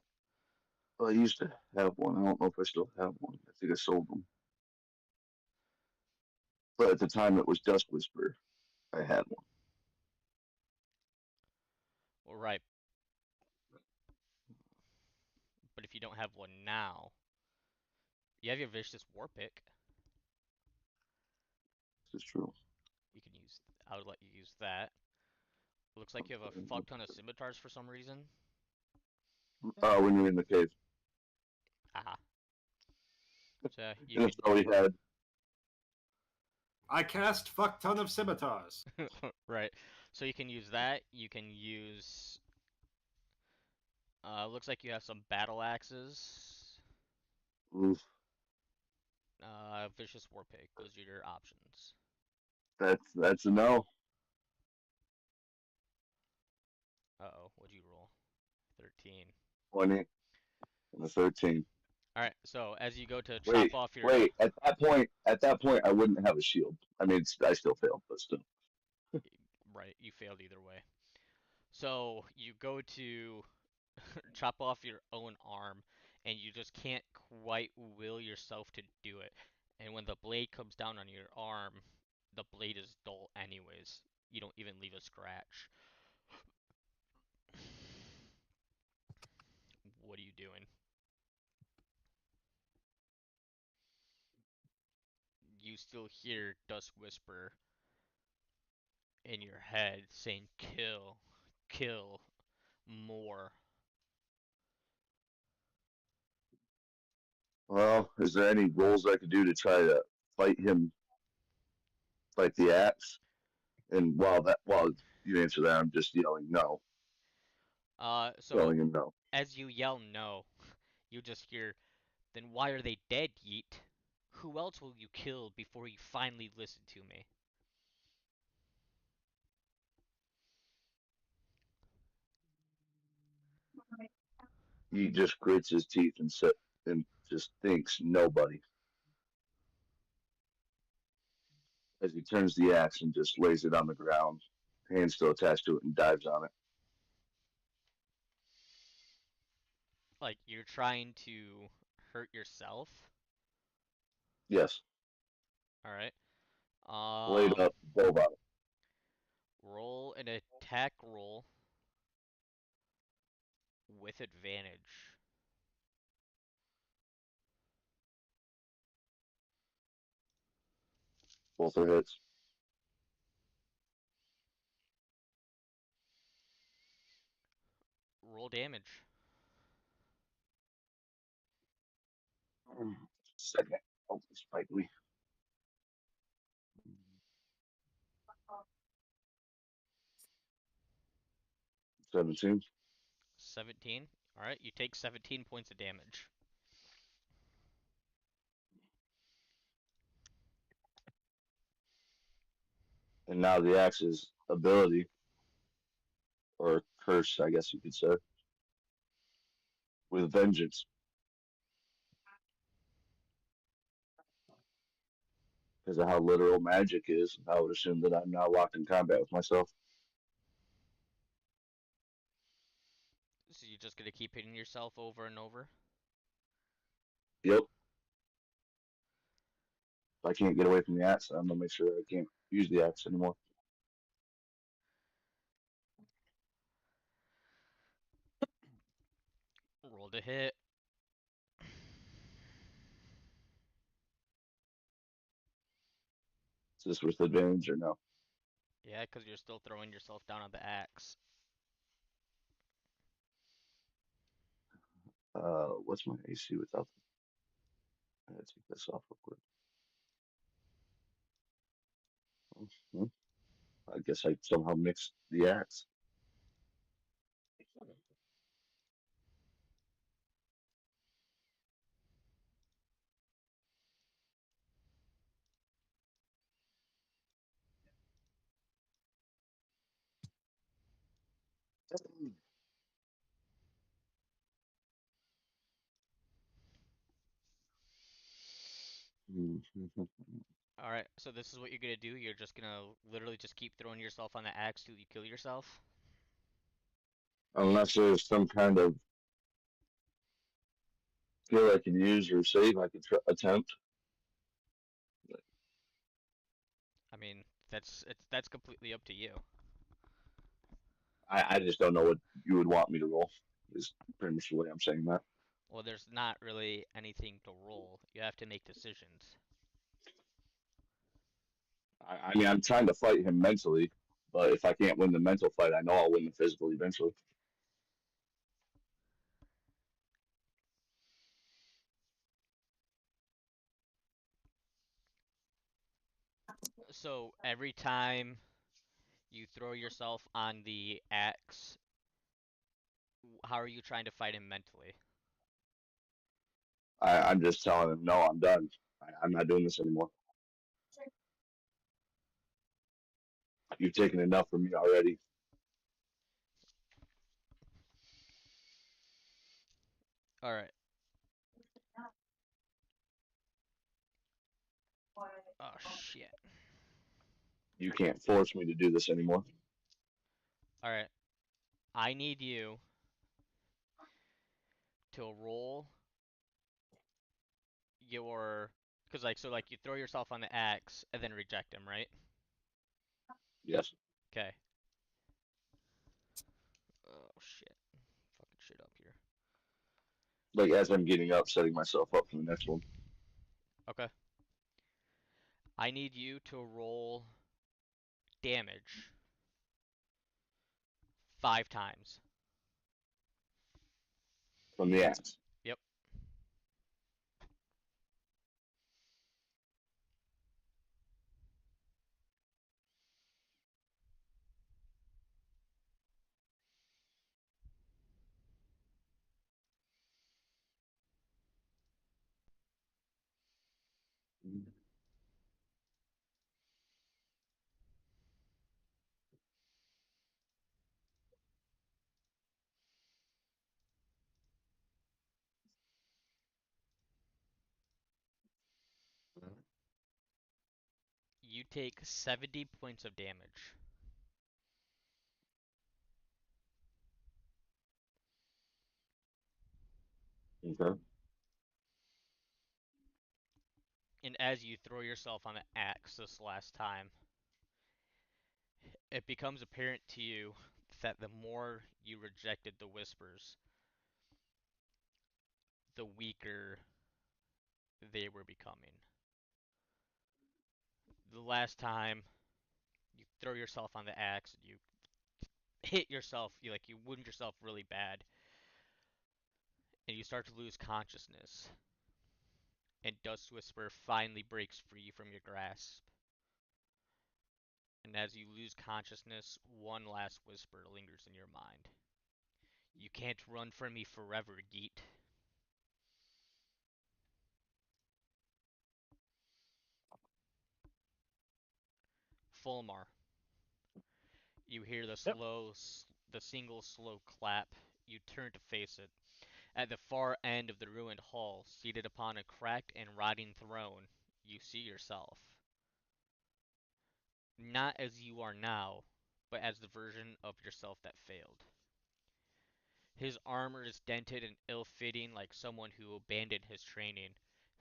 well, I used to have one. I don't know if I still have one. I think I sold them. But at the time, it was Dust Whisper. I had one. Well, right. But if you don't have one now, you have your vicious war pick. This is true. You can use. I would let you use that. Looks like you have a fuck ton of scimitars for some reason. When you're in the cave. Aha. So you And could. that's all we had. I cast fuck ton of scimitars. Right. So you can use that. You can use. Looks like you have some battle axes. Oof, Vicious war pick. Those are your options. that's a no. Uh-oh. What'd you roll? 13. 20 and a 13. All right. So as you go to chop Wait, off your. wait. At that point, I wouldn't have a shield. I mean, I still failed, but still. Right. You failed either way. So you go to chop off your own arm, and you just can't quite will yourself to do it. And when the blade comes down on your arm, the blade is dull anyways. You don't even leave a scratch. What are you doing? You still hear Dusk whisper in your head saying, kill, kill, more. Well, is there any rolls I could do to try to fight him, fight the axe? And while you answer that, I'm just yelling no, So yelling him no. as you yell no, you just hear, then why are they dead, Yeet? Who else will you kill before you finally listen to me? He just grits his teeth and just thinks nobody as he turns the axe and just lays it on the ground, hands still attached to it, and dives on it. Like, you're trying to hurt yourself? Yes, Alright. blade up, bow bottom, Roll an attack roll with advantage. both are hits. Roll damage. Second, oh, spike me. 17. 17. Alright, you take 17 points of damage. And now the axe's ability, or curse, I guess you could say, with vengeance. Because of how literal magic is, I would assume that I'm now locked in combat with myself. So you're just gonna keep hitting yourself over and over? Yep. If I can't get away from the axe, I'm gonna make sure I can't use the axe anymore. Roll to hit. Is this with advantage or no? Yeah, because you're still throwing yourself down on the axe. What's my AC without? I gotta take this off real quick. Hmm. I guess I somehow mixed the axe. Alright, so this is what you're gonna do. You're just gonna literally just keep throwing yourself on the axe till you kill yourself. Unless there's some kind of skill I can use or save, I could attempt. I mean, that's completely up to you. I just don't know what you would want me to roll. Is pretty much the way I'm saying that. Well, there's not really anything to roll. You have to make decisions. I mean, I'm trying to fight him mentally, but if I can't win the mental fight, I know I'll win the physical eventually. So every time you throw yourself on the axe, how are you trying to fight him mentally? I'm just telling him, no, I'm done. I'm not doing this anymore. You've taken enough from me already. Alright. Oh, shit. You can't force me to do this anymore. Alright. I need you to roll your... Because, like, so, like, you throw yourself on the axe and then reject him, right? Yes. Okay. Oh shit. Fucking shit up here. Like as I'm getting up, setting myself up for the next one. Okay. I need you to roll damage 5 times. From the axe. Yep. You take 70 points of damage. Okay. And as you throw yourself on the axe this last time, it becomes apparent to you that the more you rejected the whispers, the weaker they were becoming. The last time you throw yourself on the axe, you hit yourself, you wound yourself really bad, and you start to lose consciousness. And Dust Whisper finally breaks free from your grasp. And as you lose consciousness, one last whisper lingers in your mind. You can't run from me forever, Geet. Fulmar. You hear Yep. the single slow clap. You turn to face it. At the far end of the ruined hall, seated upon a cracked and rotting throne, you see yourself. Not as you are now, but as the version of yourself that failed. His armor is dented and ill-fitting like someone who abandoned his training.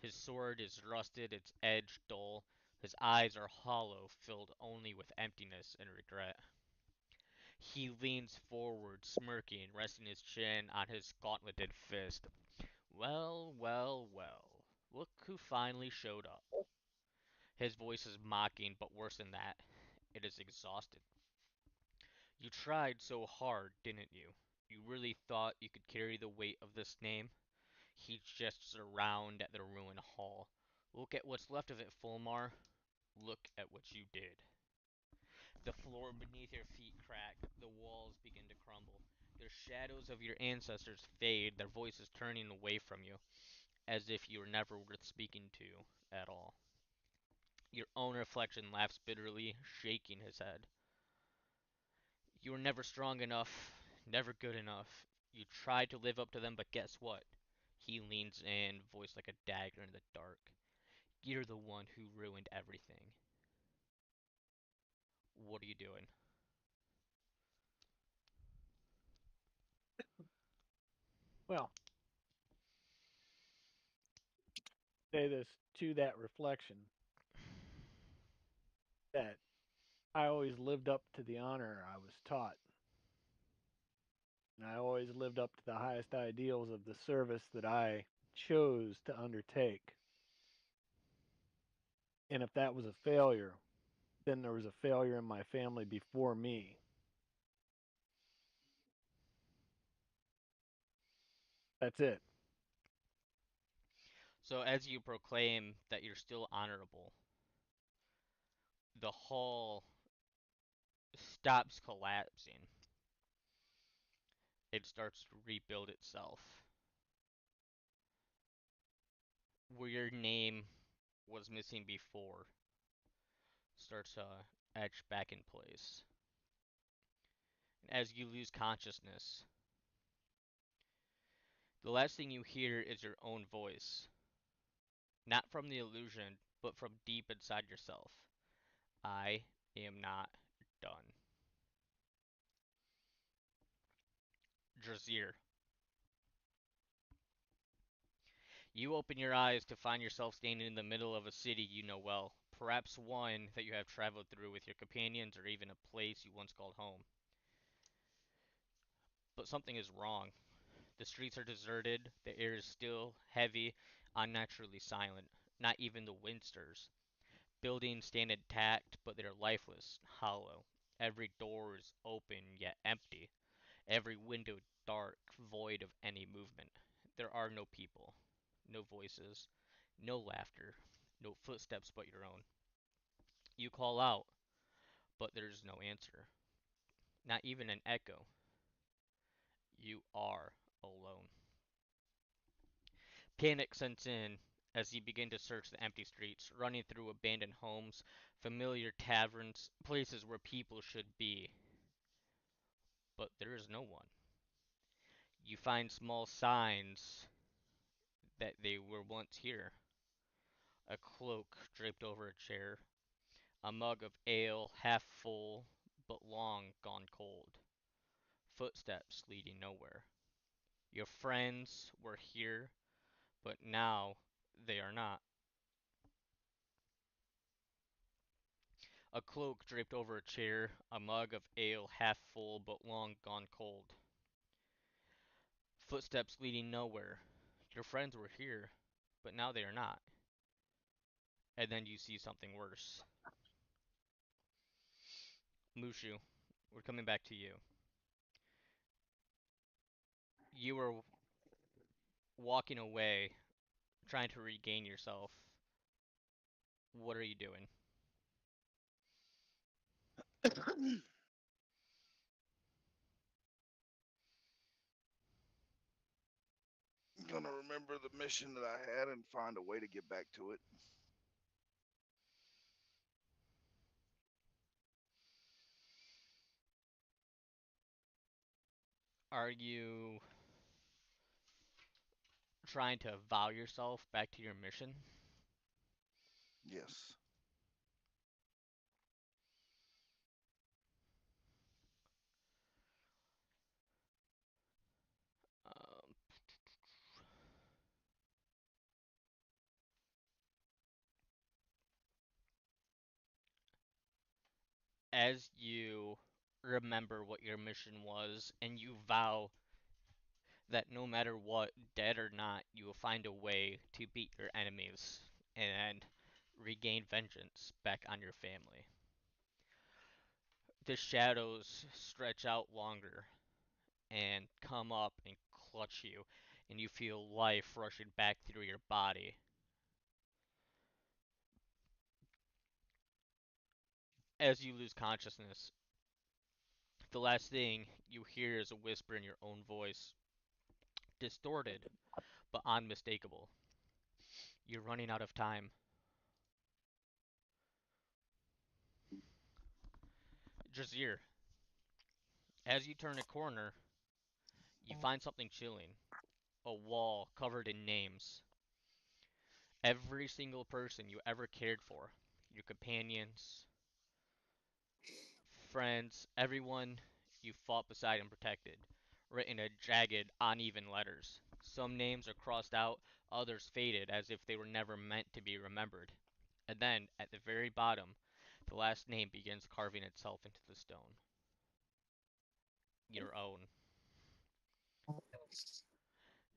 His sword is rusted, its edge dull. His eyes are hollow, filled only with emptiness and regret. He leans forward, smirking, resting his chin on his gauntleted fist. Well, well, well. Look who finally showed up. His voice is mocking, but worse than that, it is exhausted. You tried so hard, didn't you? You really thought you could carry the weight of this name? He gests around at the ruined hall. Look at what's left of it, Fulmar. Look at what you did. The floor beneath your feet crack, the walls begin to crumble. The shadows of your ancestors fade, their voices turning away from you, as if you were never worth speaking to at all. Your own reflection laughs bitterly, shaking his head. You were never strong enough, never good enough. You tried to live up to them, but guess what? He leans in, voice like a dagger in the dark. You're the one who ruined everything. What are you doing? Well, say this to that reflection that I always lived up to the honor I was taught. And I always lived up to the highest ideals of the service that I chose to undertake. And if that was a failure, then there was a failure in my family before me. That's it. So, as you proclaim that you're still honorable, the hall stops collapsing. It starts to rebuild itself. Where your name was missing before starts to etch back in place. As you lose consciousness, the last thing you hear is your own voice. Not from the illusion, but from deep inside yourself. I am not done. Drazir. You open your eyes to find yourself standing in the middle of a city you know well, perhaps one that you have traveled through with your companions or even a place you once called home. But something is wrong. The streets are deserted, the air is still, heavy, unnaturally silent. Not even the wind stirs. Buildings stand intact, but they're lifeless, hollow. Every door is open yet empty. Every window dark, void of any movement. There are no people, no voices, no laughter, no footsteps but your own. You call out, but there's no answer. Not even an echo. You are alone. Panic sets in as you begin to search the empty streets, running through abandoned homes, familiar taverns, places where people should be. But there is no one. You find small signs that they were once here. A cloak draped over a chair, a mug of ale half full but long gone cold, footsteps leading nowhere. Your friends were here, but now they are not. A cloak draped over a chair, a mug of ale half full but long gone cold, footsteps leading nowhere. Your friends were here, but now they are not. And then you see something worse. Mushu, we're coming back to you. You were walking away, trying to regain yourself. What are you doing? I'm gonna remember the mission that I had and find a way to get back to it. Are you trying to vow yourself back to your mission? Yes. Um, as you remember what your mission was and you vow that no matter what, dead or not, you will find a way to beat your enemies and regain vengeance back on your family. The shadows stretch out longer and come up and clutch you, and you feel life rushing back through your body. As you lose consciousness, the last thing you hear is a whisper in your own voice, distorted but unmistakable. You're running out of time. Jazir, as you turn a corner, you find something chilling. A wall covered in names. Every single person you ever cared for. Your companions, friends, everyone you fought beside and protected. Written in jagged, uneven letters. Some names are crossed out, others faded as if they were never meant to be remembered. And then, at the very bottom, the last name begins carving itself into the stone. Your own.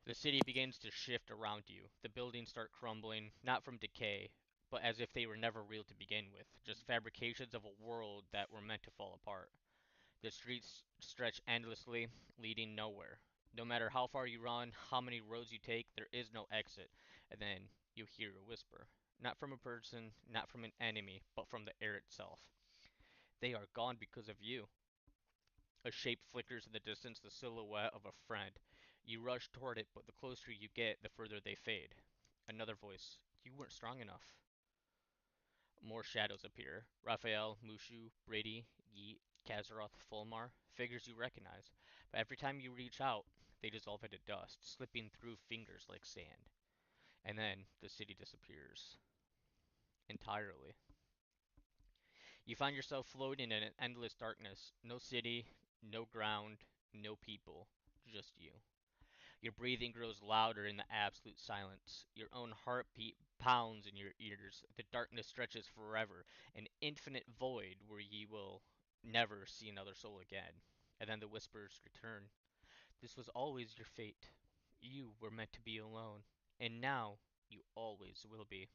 The city begins to shift around you. The buildings start crumbling, not from decay, but as if they were never real to begin with, just fabrications of a world that were meant to fall apart. The streets stretch endlessly, leading nowhere. No matter how far you run, how many roads you take, there is no exit. And then you hear a whisper. Not from a person, not from an enemy, but from the air itself. They are gone because of you. A shape flickers in the distance, the silhouette of a friend. You rush toward it, but the closer you get, the further they fade. Another voice. You weren't strong enough. More shadows appear. Raphael, Mushu, Brady, Yeet, Kazaroth, Fulmar, figures you recognize. But every time you reach out, they dissolve into dust, slipping through fingers like sand. And then the city disappears. Entirely. You find yourself floating in an endless darkness. No city, no ground, no people. Just you. Your breathing grows louder in the absolute silence. Your own heartbeat pounds in your ears. The darkness stretches forever, an infinite void where ye will never see another soul again. And then the whispers return. This was always your fate. You were meant to be alone, and now you always will be.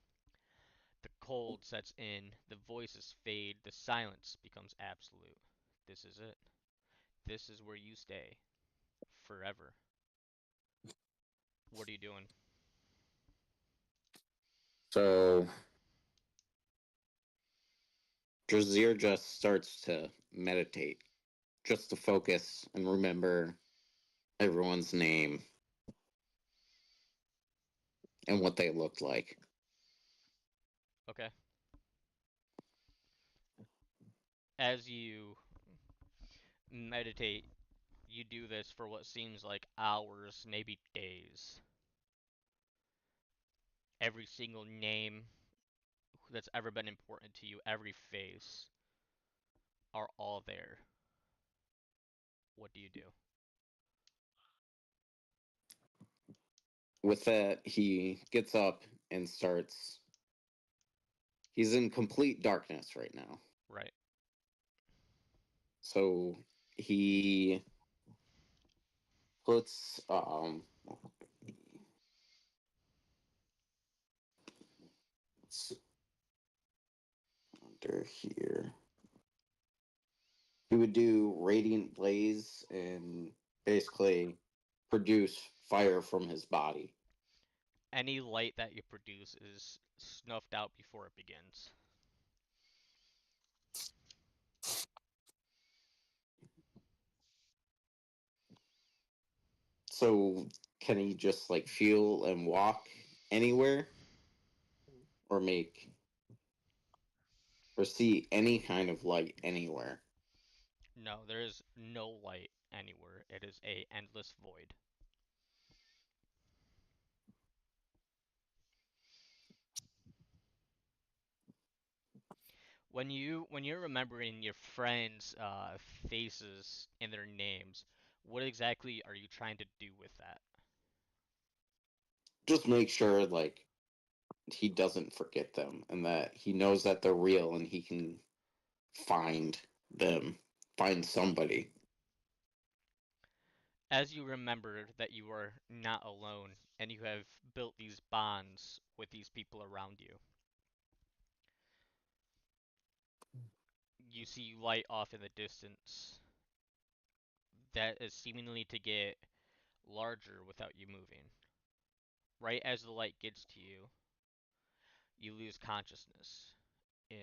The cold sets in, the voices fade, the silence becomes absolute. This is it. This is where you stay. Forever. What are you doing? So Drazir just starts to meditate, just to focus and remember everyone's name and what they looked like. Okay. As you meditate, you do this for what seems like hours, maybe days. Every single name that's ever been important to you, every face, are all there. What do you do? With that, he gets up and starts. He's in complete darkness right now. Right. So he puts under here. He would do radiant blaze and basically produce fire from his body. Any light that you produce is snuffed out before it begins. So can he just like feel and walk anywhere or make or see any kind of light anywhere? No, there is no light anywhere. It is a endless void. When you're remembering your friends' faces and their names, what exactly are you trying to do with that? Just make sure like he doesn't forget them and that he knows that they're real and he can find them, find somebody. As you remember that you are not alone and you have built these bonds with these people around you, you see light off in the distance that is seemingly to get larger without you moving. Right as the light gets to you, you lose consciousness. And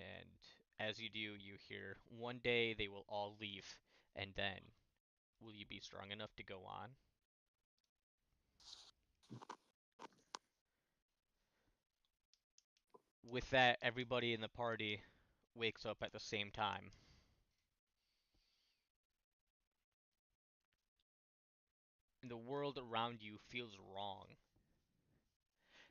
as you do, you hear, one day they will all leave, and then will you be strong enough to go on? With that, everybody in the party wakes up at the same time. And the world around you feels wrong.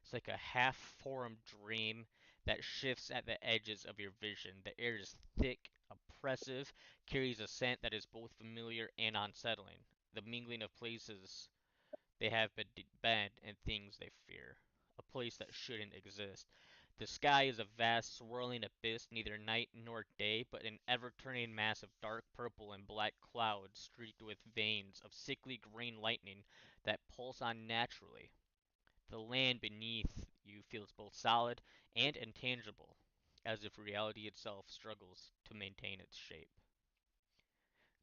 It's like a half formed dream that shifts at the edges of your vision. The air is thick, oppressive, carries a scent that is both familiar and unsettling. The mingling of places they have been and things they fear. A place that shouldn't exist. The sky is a vast, swirling abyss, neither night nor day, but an ever-turning mass of dark purple and black clouds streaked with veins of sickly green lightning that pulse on naturally. The land beneath you feels both solid and intangible, as if reality itself struggles to maintain its shape.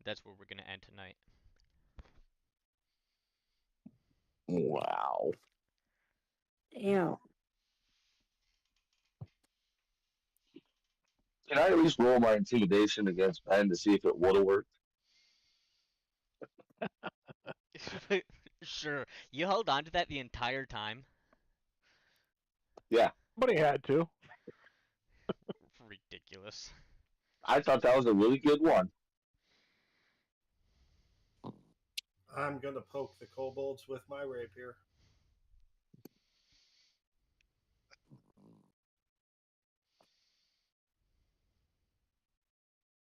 That's where we're going to end tonight. Wow. Damn. Can I at least roll my intimidation against Ben to see if it would have worked? Sure, you held on to that the entire time? Yeah, Somebody had to. Ridiculous. I thought that was a really good one. I'm gonna poke the kobolds with my rapier.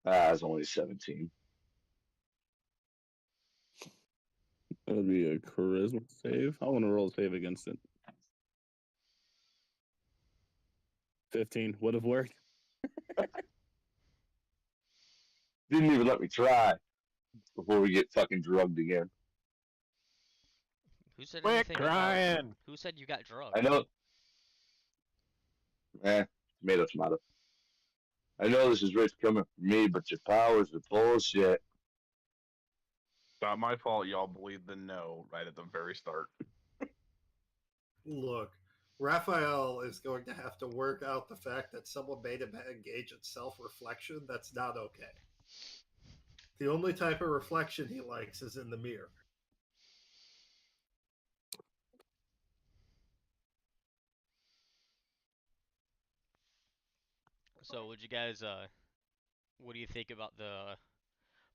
Ah, it's only 17. That would be a charisma save. I want to roll a save against it. 15 would have worked. Didn't even let me try before we get fucking drugged again. Who said Quit anything about? crying. Who said you got I drugged? know. Made up tomato. I know this is rich coming from me, but your powers are bullshit. Not my fault. Y'all believed the no right at the very start. Look, Raphael is going to have to work out the fact that someone made him engage in self-reflection. That's not okay. The only type of reflection he likes is in the mirror. So, would you guys what do you think about the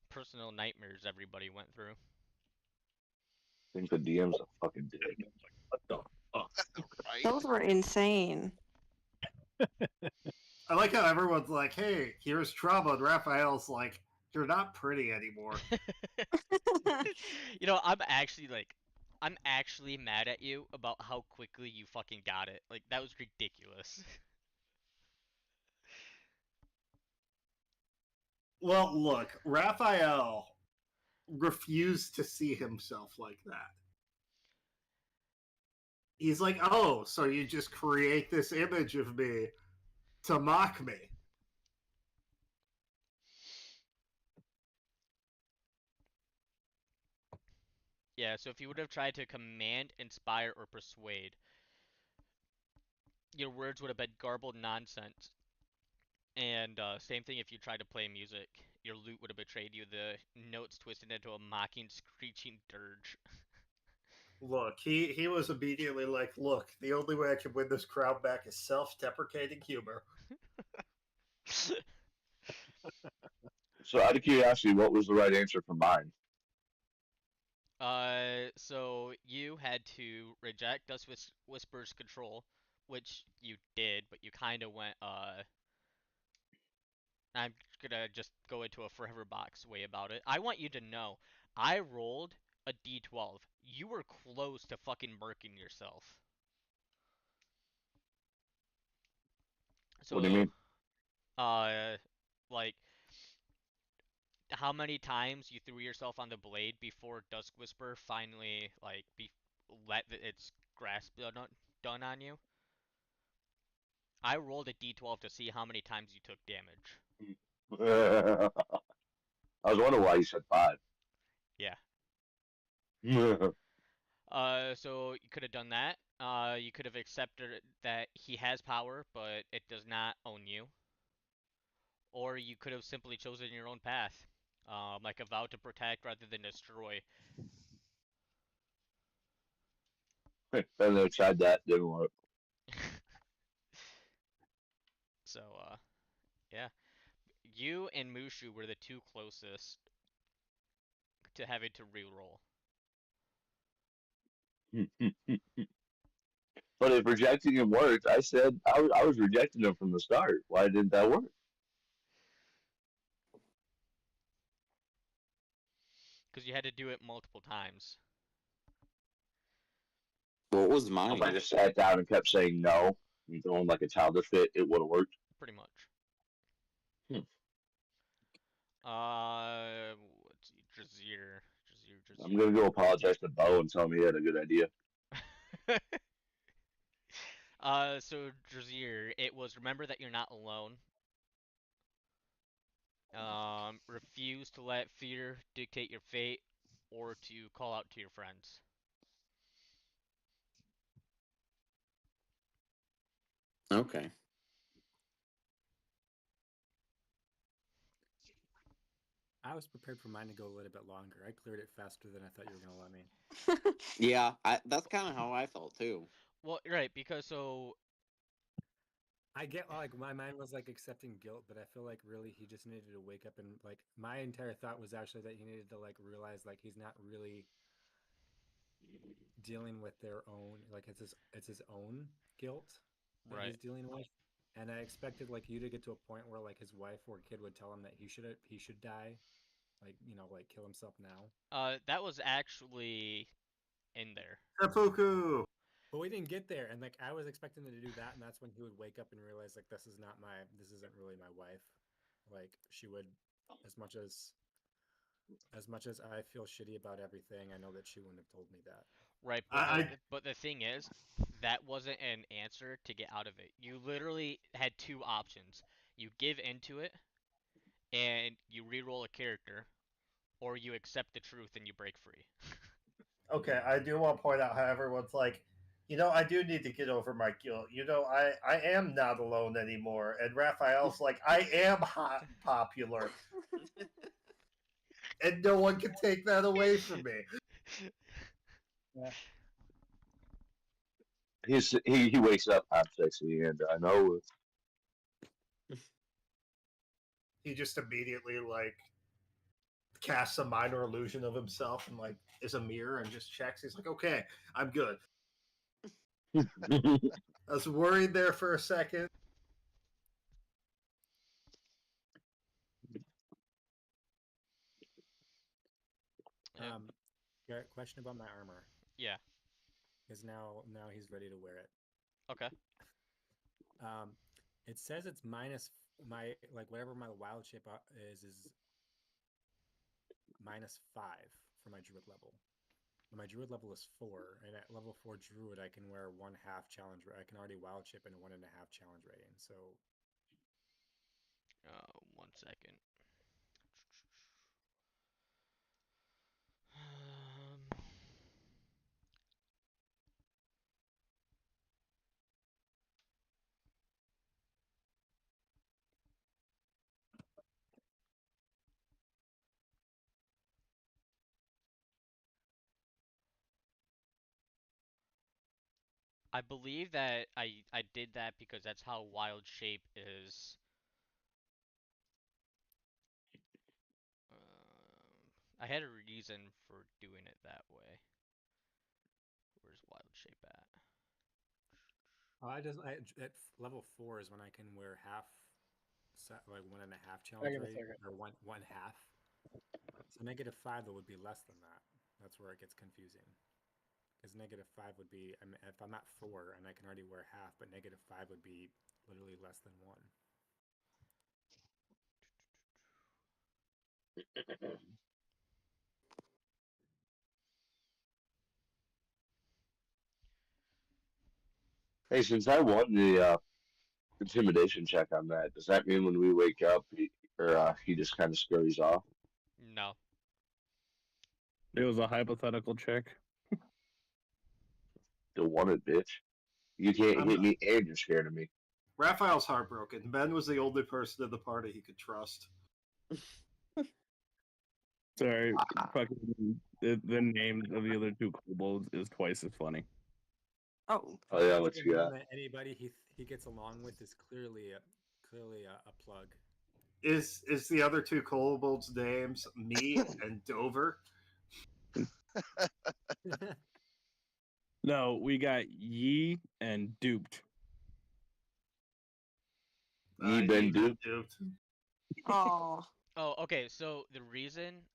personal nightmares everybody went through? I think the DM's a fucking dick. What the fuck? Right? Those were insane. I like how everyone's like, hey, here's trauma, and Raphael's like, you're not pretty anymore. You know, I'm actually mad at you about how quickly you fucking got it. Like that was ridiculous. Well, look, Raphael refused to see himself like that. He's like, oh, so you just create this image of me to mock me. Yeah, so if you would have tried to command, inspire, or persuade, your words would have been garbled nonsense. And same thing if you tried to play music. Your lute would have betrayed you, the notes twisted into a mocking, screeching dirge. Look, he was immediately like, look, the only way I can win this crowd back is self-deprecating humor. So, out of curiosity, what was the right answer for mine? So you had to reject Dust Whisper's control, which you did, but you kind of went, I'm gonna just go into a forever box way about it. I want you to know, I rolled a d12. You were close to fucking murking yourself. What do you So, mean? like, how many times you threw yourself on the blade before Dusk Whisper finally, like, let its grasp done on you? I rolled a d12 to see how many times you took damage. I was wondering why you said 5. Yeah. What So you could have done that. You could have accepted that he has power, but it does not own you. Or you could have simply chosen your own path, like a vow to protect rather than destroy. Then they tried that, didn't work. So, yeah. You and Mushu were the two closest to having to re-roll. But if rejecting him worked, I said I was rejecting him from the start. Why didn't that work? Because you had to do it multiple times. What was If mine? I just sat down and kept saying no, and throwing like a childish fit, it would have worked. Pretty much. Hmm. Let's see, Drazier. I'm gonna go apologize to Bo and tell him he had a good idea. So Drazier, it was remember that you're not alone. Refuse to let fear dictate your fate, or to call out to your friends. Okay. I was prepared for mine to go a little bit longer. I cleared it faster than I thought you were going to let me. Yeah, that's kind of how I felt too. Well, right, because so I get like my mind was like accepting guilt, but I feel like really he just needed to wake up and like my entire thought was actually that he needed to like realize like he's not really dealing with their own like it's his own guilt that right. he's dealing with. And I expected like you to get to a point where like his wife or kid would tell him that he should die Like, like kill himself now. That was actually in there. Seppuku. But we didn't get there, and like I was expecting him to do that, and that's when he would wake up and realize like this isn't really my wife. Like she would, as much as I feel shitty about everything, I know that she wouldn't have told me that. Right, I but the thing is, that wasn't an answer to get out of it. You literally had two options. You give into it and you re-roll a character, or you accept the truth and you break free. okay. I do want to point out how everyone's like, I do need to get over my guilt. I am not alone anymore. And Raphael's like, I am hot and popular, and no one can take that away from me. He wakes up. I'm sexy, and I know it. He just immediately like casts a minor illusion of himself and like is a mirror and just checks. He's like, okay, I'm good. I was worried there for a second. Garrett, question about my armor. Yeah. Is now he's ready to wear it. Okay. It says it's minus my like whatever my wild shape is -5 for my druid level. And my druid level is 4, and at level 4 druid I can wear 1/2 challenge. I can already wild shape and 1.5 challenge rating. So, 1 second. I believe that I did that because that's how wild shape is. I had a reason for doing it that way. Where's wild shape at? at level 4 is when I can wear like 1.5 challenge rating or one half. So -5 though would be less than that. That's where it gets confusing. Because -5 would be, if I'm at 4 and I can already wear half, but -5 would be literally less than 1. Hey, since I won the intimidation check on that, does that mean when we wake up, he just kind of scurries off? No. It was a hypothetical check. Don't want it, bitch. You can't hit me, and you're scared of me. Raphael's heartbroken. Ben was the only person in the party he could trust. Sorry, fucking the name of the other two kobolds is twice as funny. Oh. Oh yeah, what you got? Anybody he gets along with is clearly a plug. Is the other two kobolds' names me and Dover? No, we got Yi and Duped. Ye been duped. Oh. Oh, okay. So the reason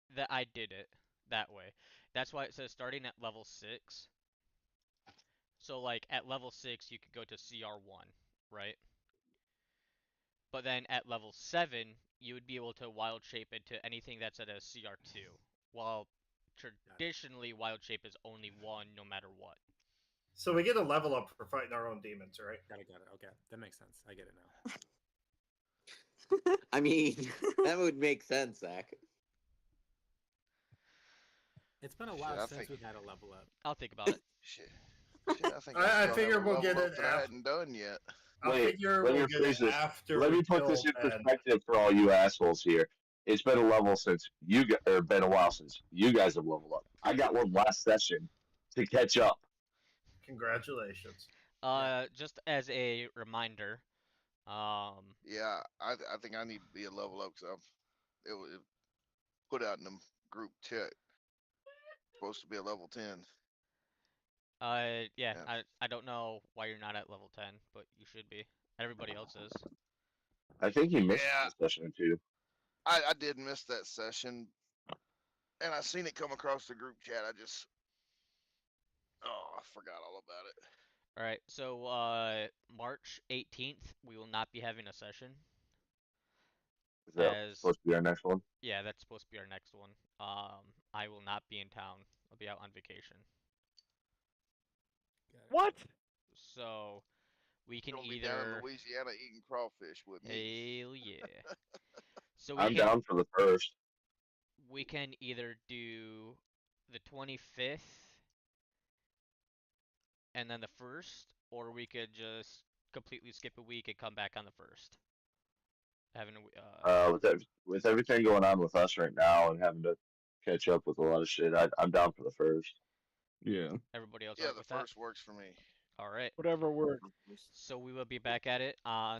that I did it that way, that's why it says starting at level 6. So like at level 6 you could go to CR1, right? But then at level 7 you would be able to wild shape into anything that's at a CR2. While traditionally wild shape is only 1 no matter what. So we get a level up for fighting our own demons, right? Got it. Okay, that makes sense. I get it now. I mean, that would make sense, Zach. It's been a while since we've had a level up. I'll think about it. Shit, I think I still figure have a we'll get level it up that I hadn't done yet. Wait, let me get it after Let we me put kill this in Ben. perspective for all you assholes here. It's been a level since been a while since you guys have leveled up. I got one last session to catch up. Congratulations. Just as a reminder, Yeah, I think I need to be a level up because it was put out in the group chat. Supposed to be a level 10. yeah. I don't know why you're not at level 10, but you should be. Everybody else is. I think he missed a session or two. I did miss that session, and I seen it come across the group chat. I forgot all about it. All right, so March 18th, we will not be having a session. Is that supposed to be our next one? Yeah, that's supposed to be our next one. I will not be in town. I'll be out on vacation. What? So we can You'll be either down in Louisiana eating crawfish with me. Hell yeah. So I'm down for the first. We can either do the 25th and then the first, or we could just completely skip a week and come back on the first. With everything going on with us right now and having to catch up with a lot of shit, I'm down for the first. Yeah. Everybody else Yeah, right the with that? first works for me. All right. Whatever works. So we will be back at it on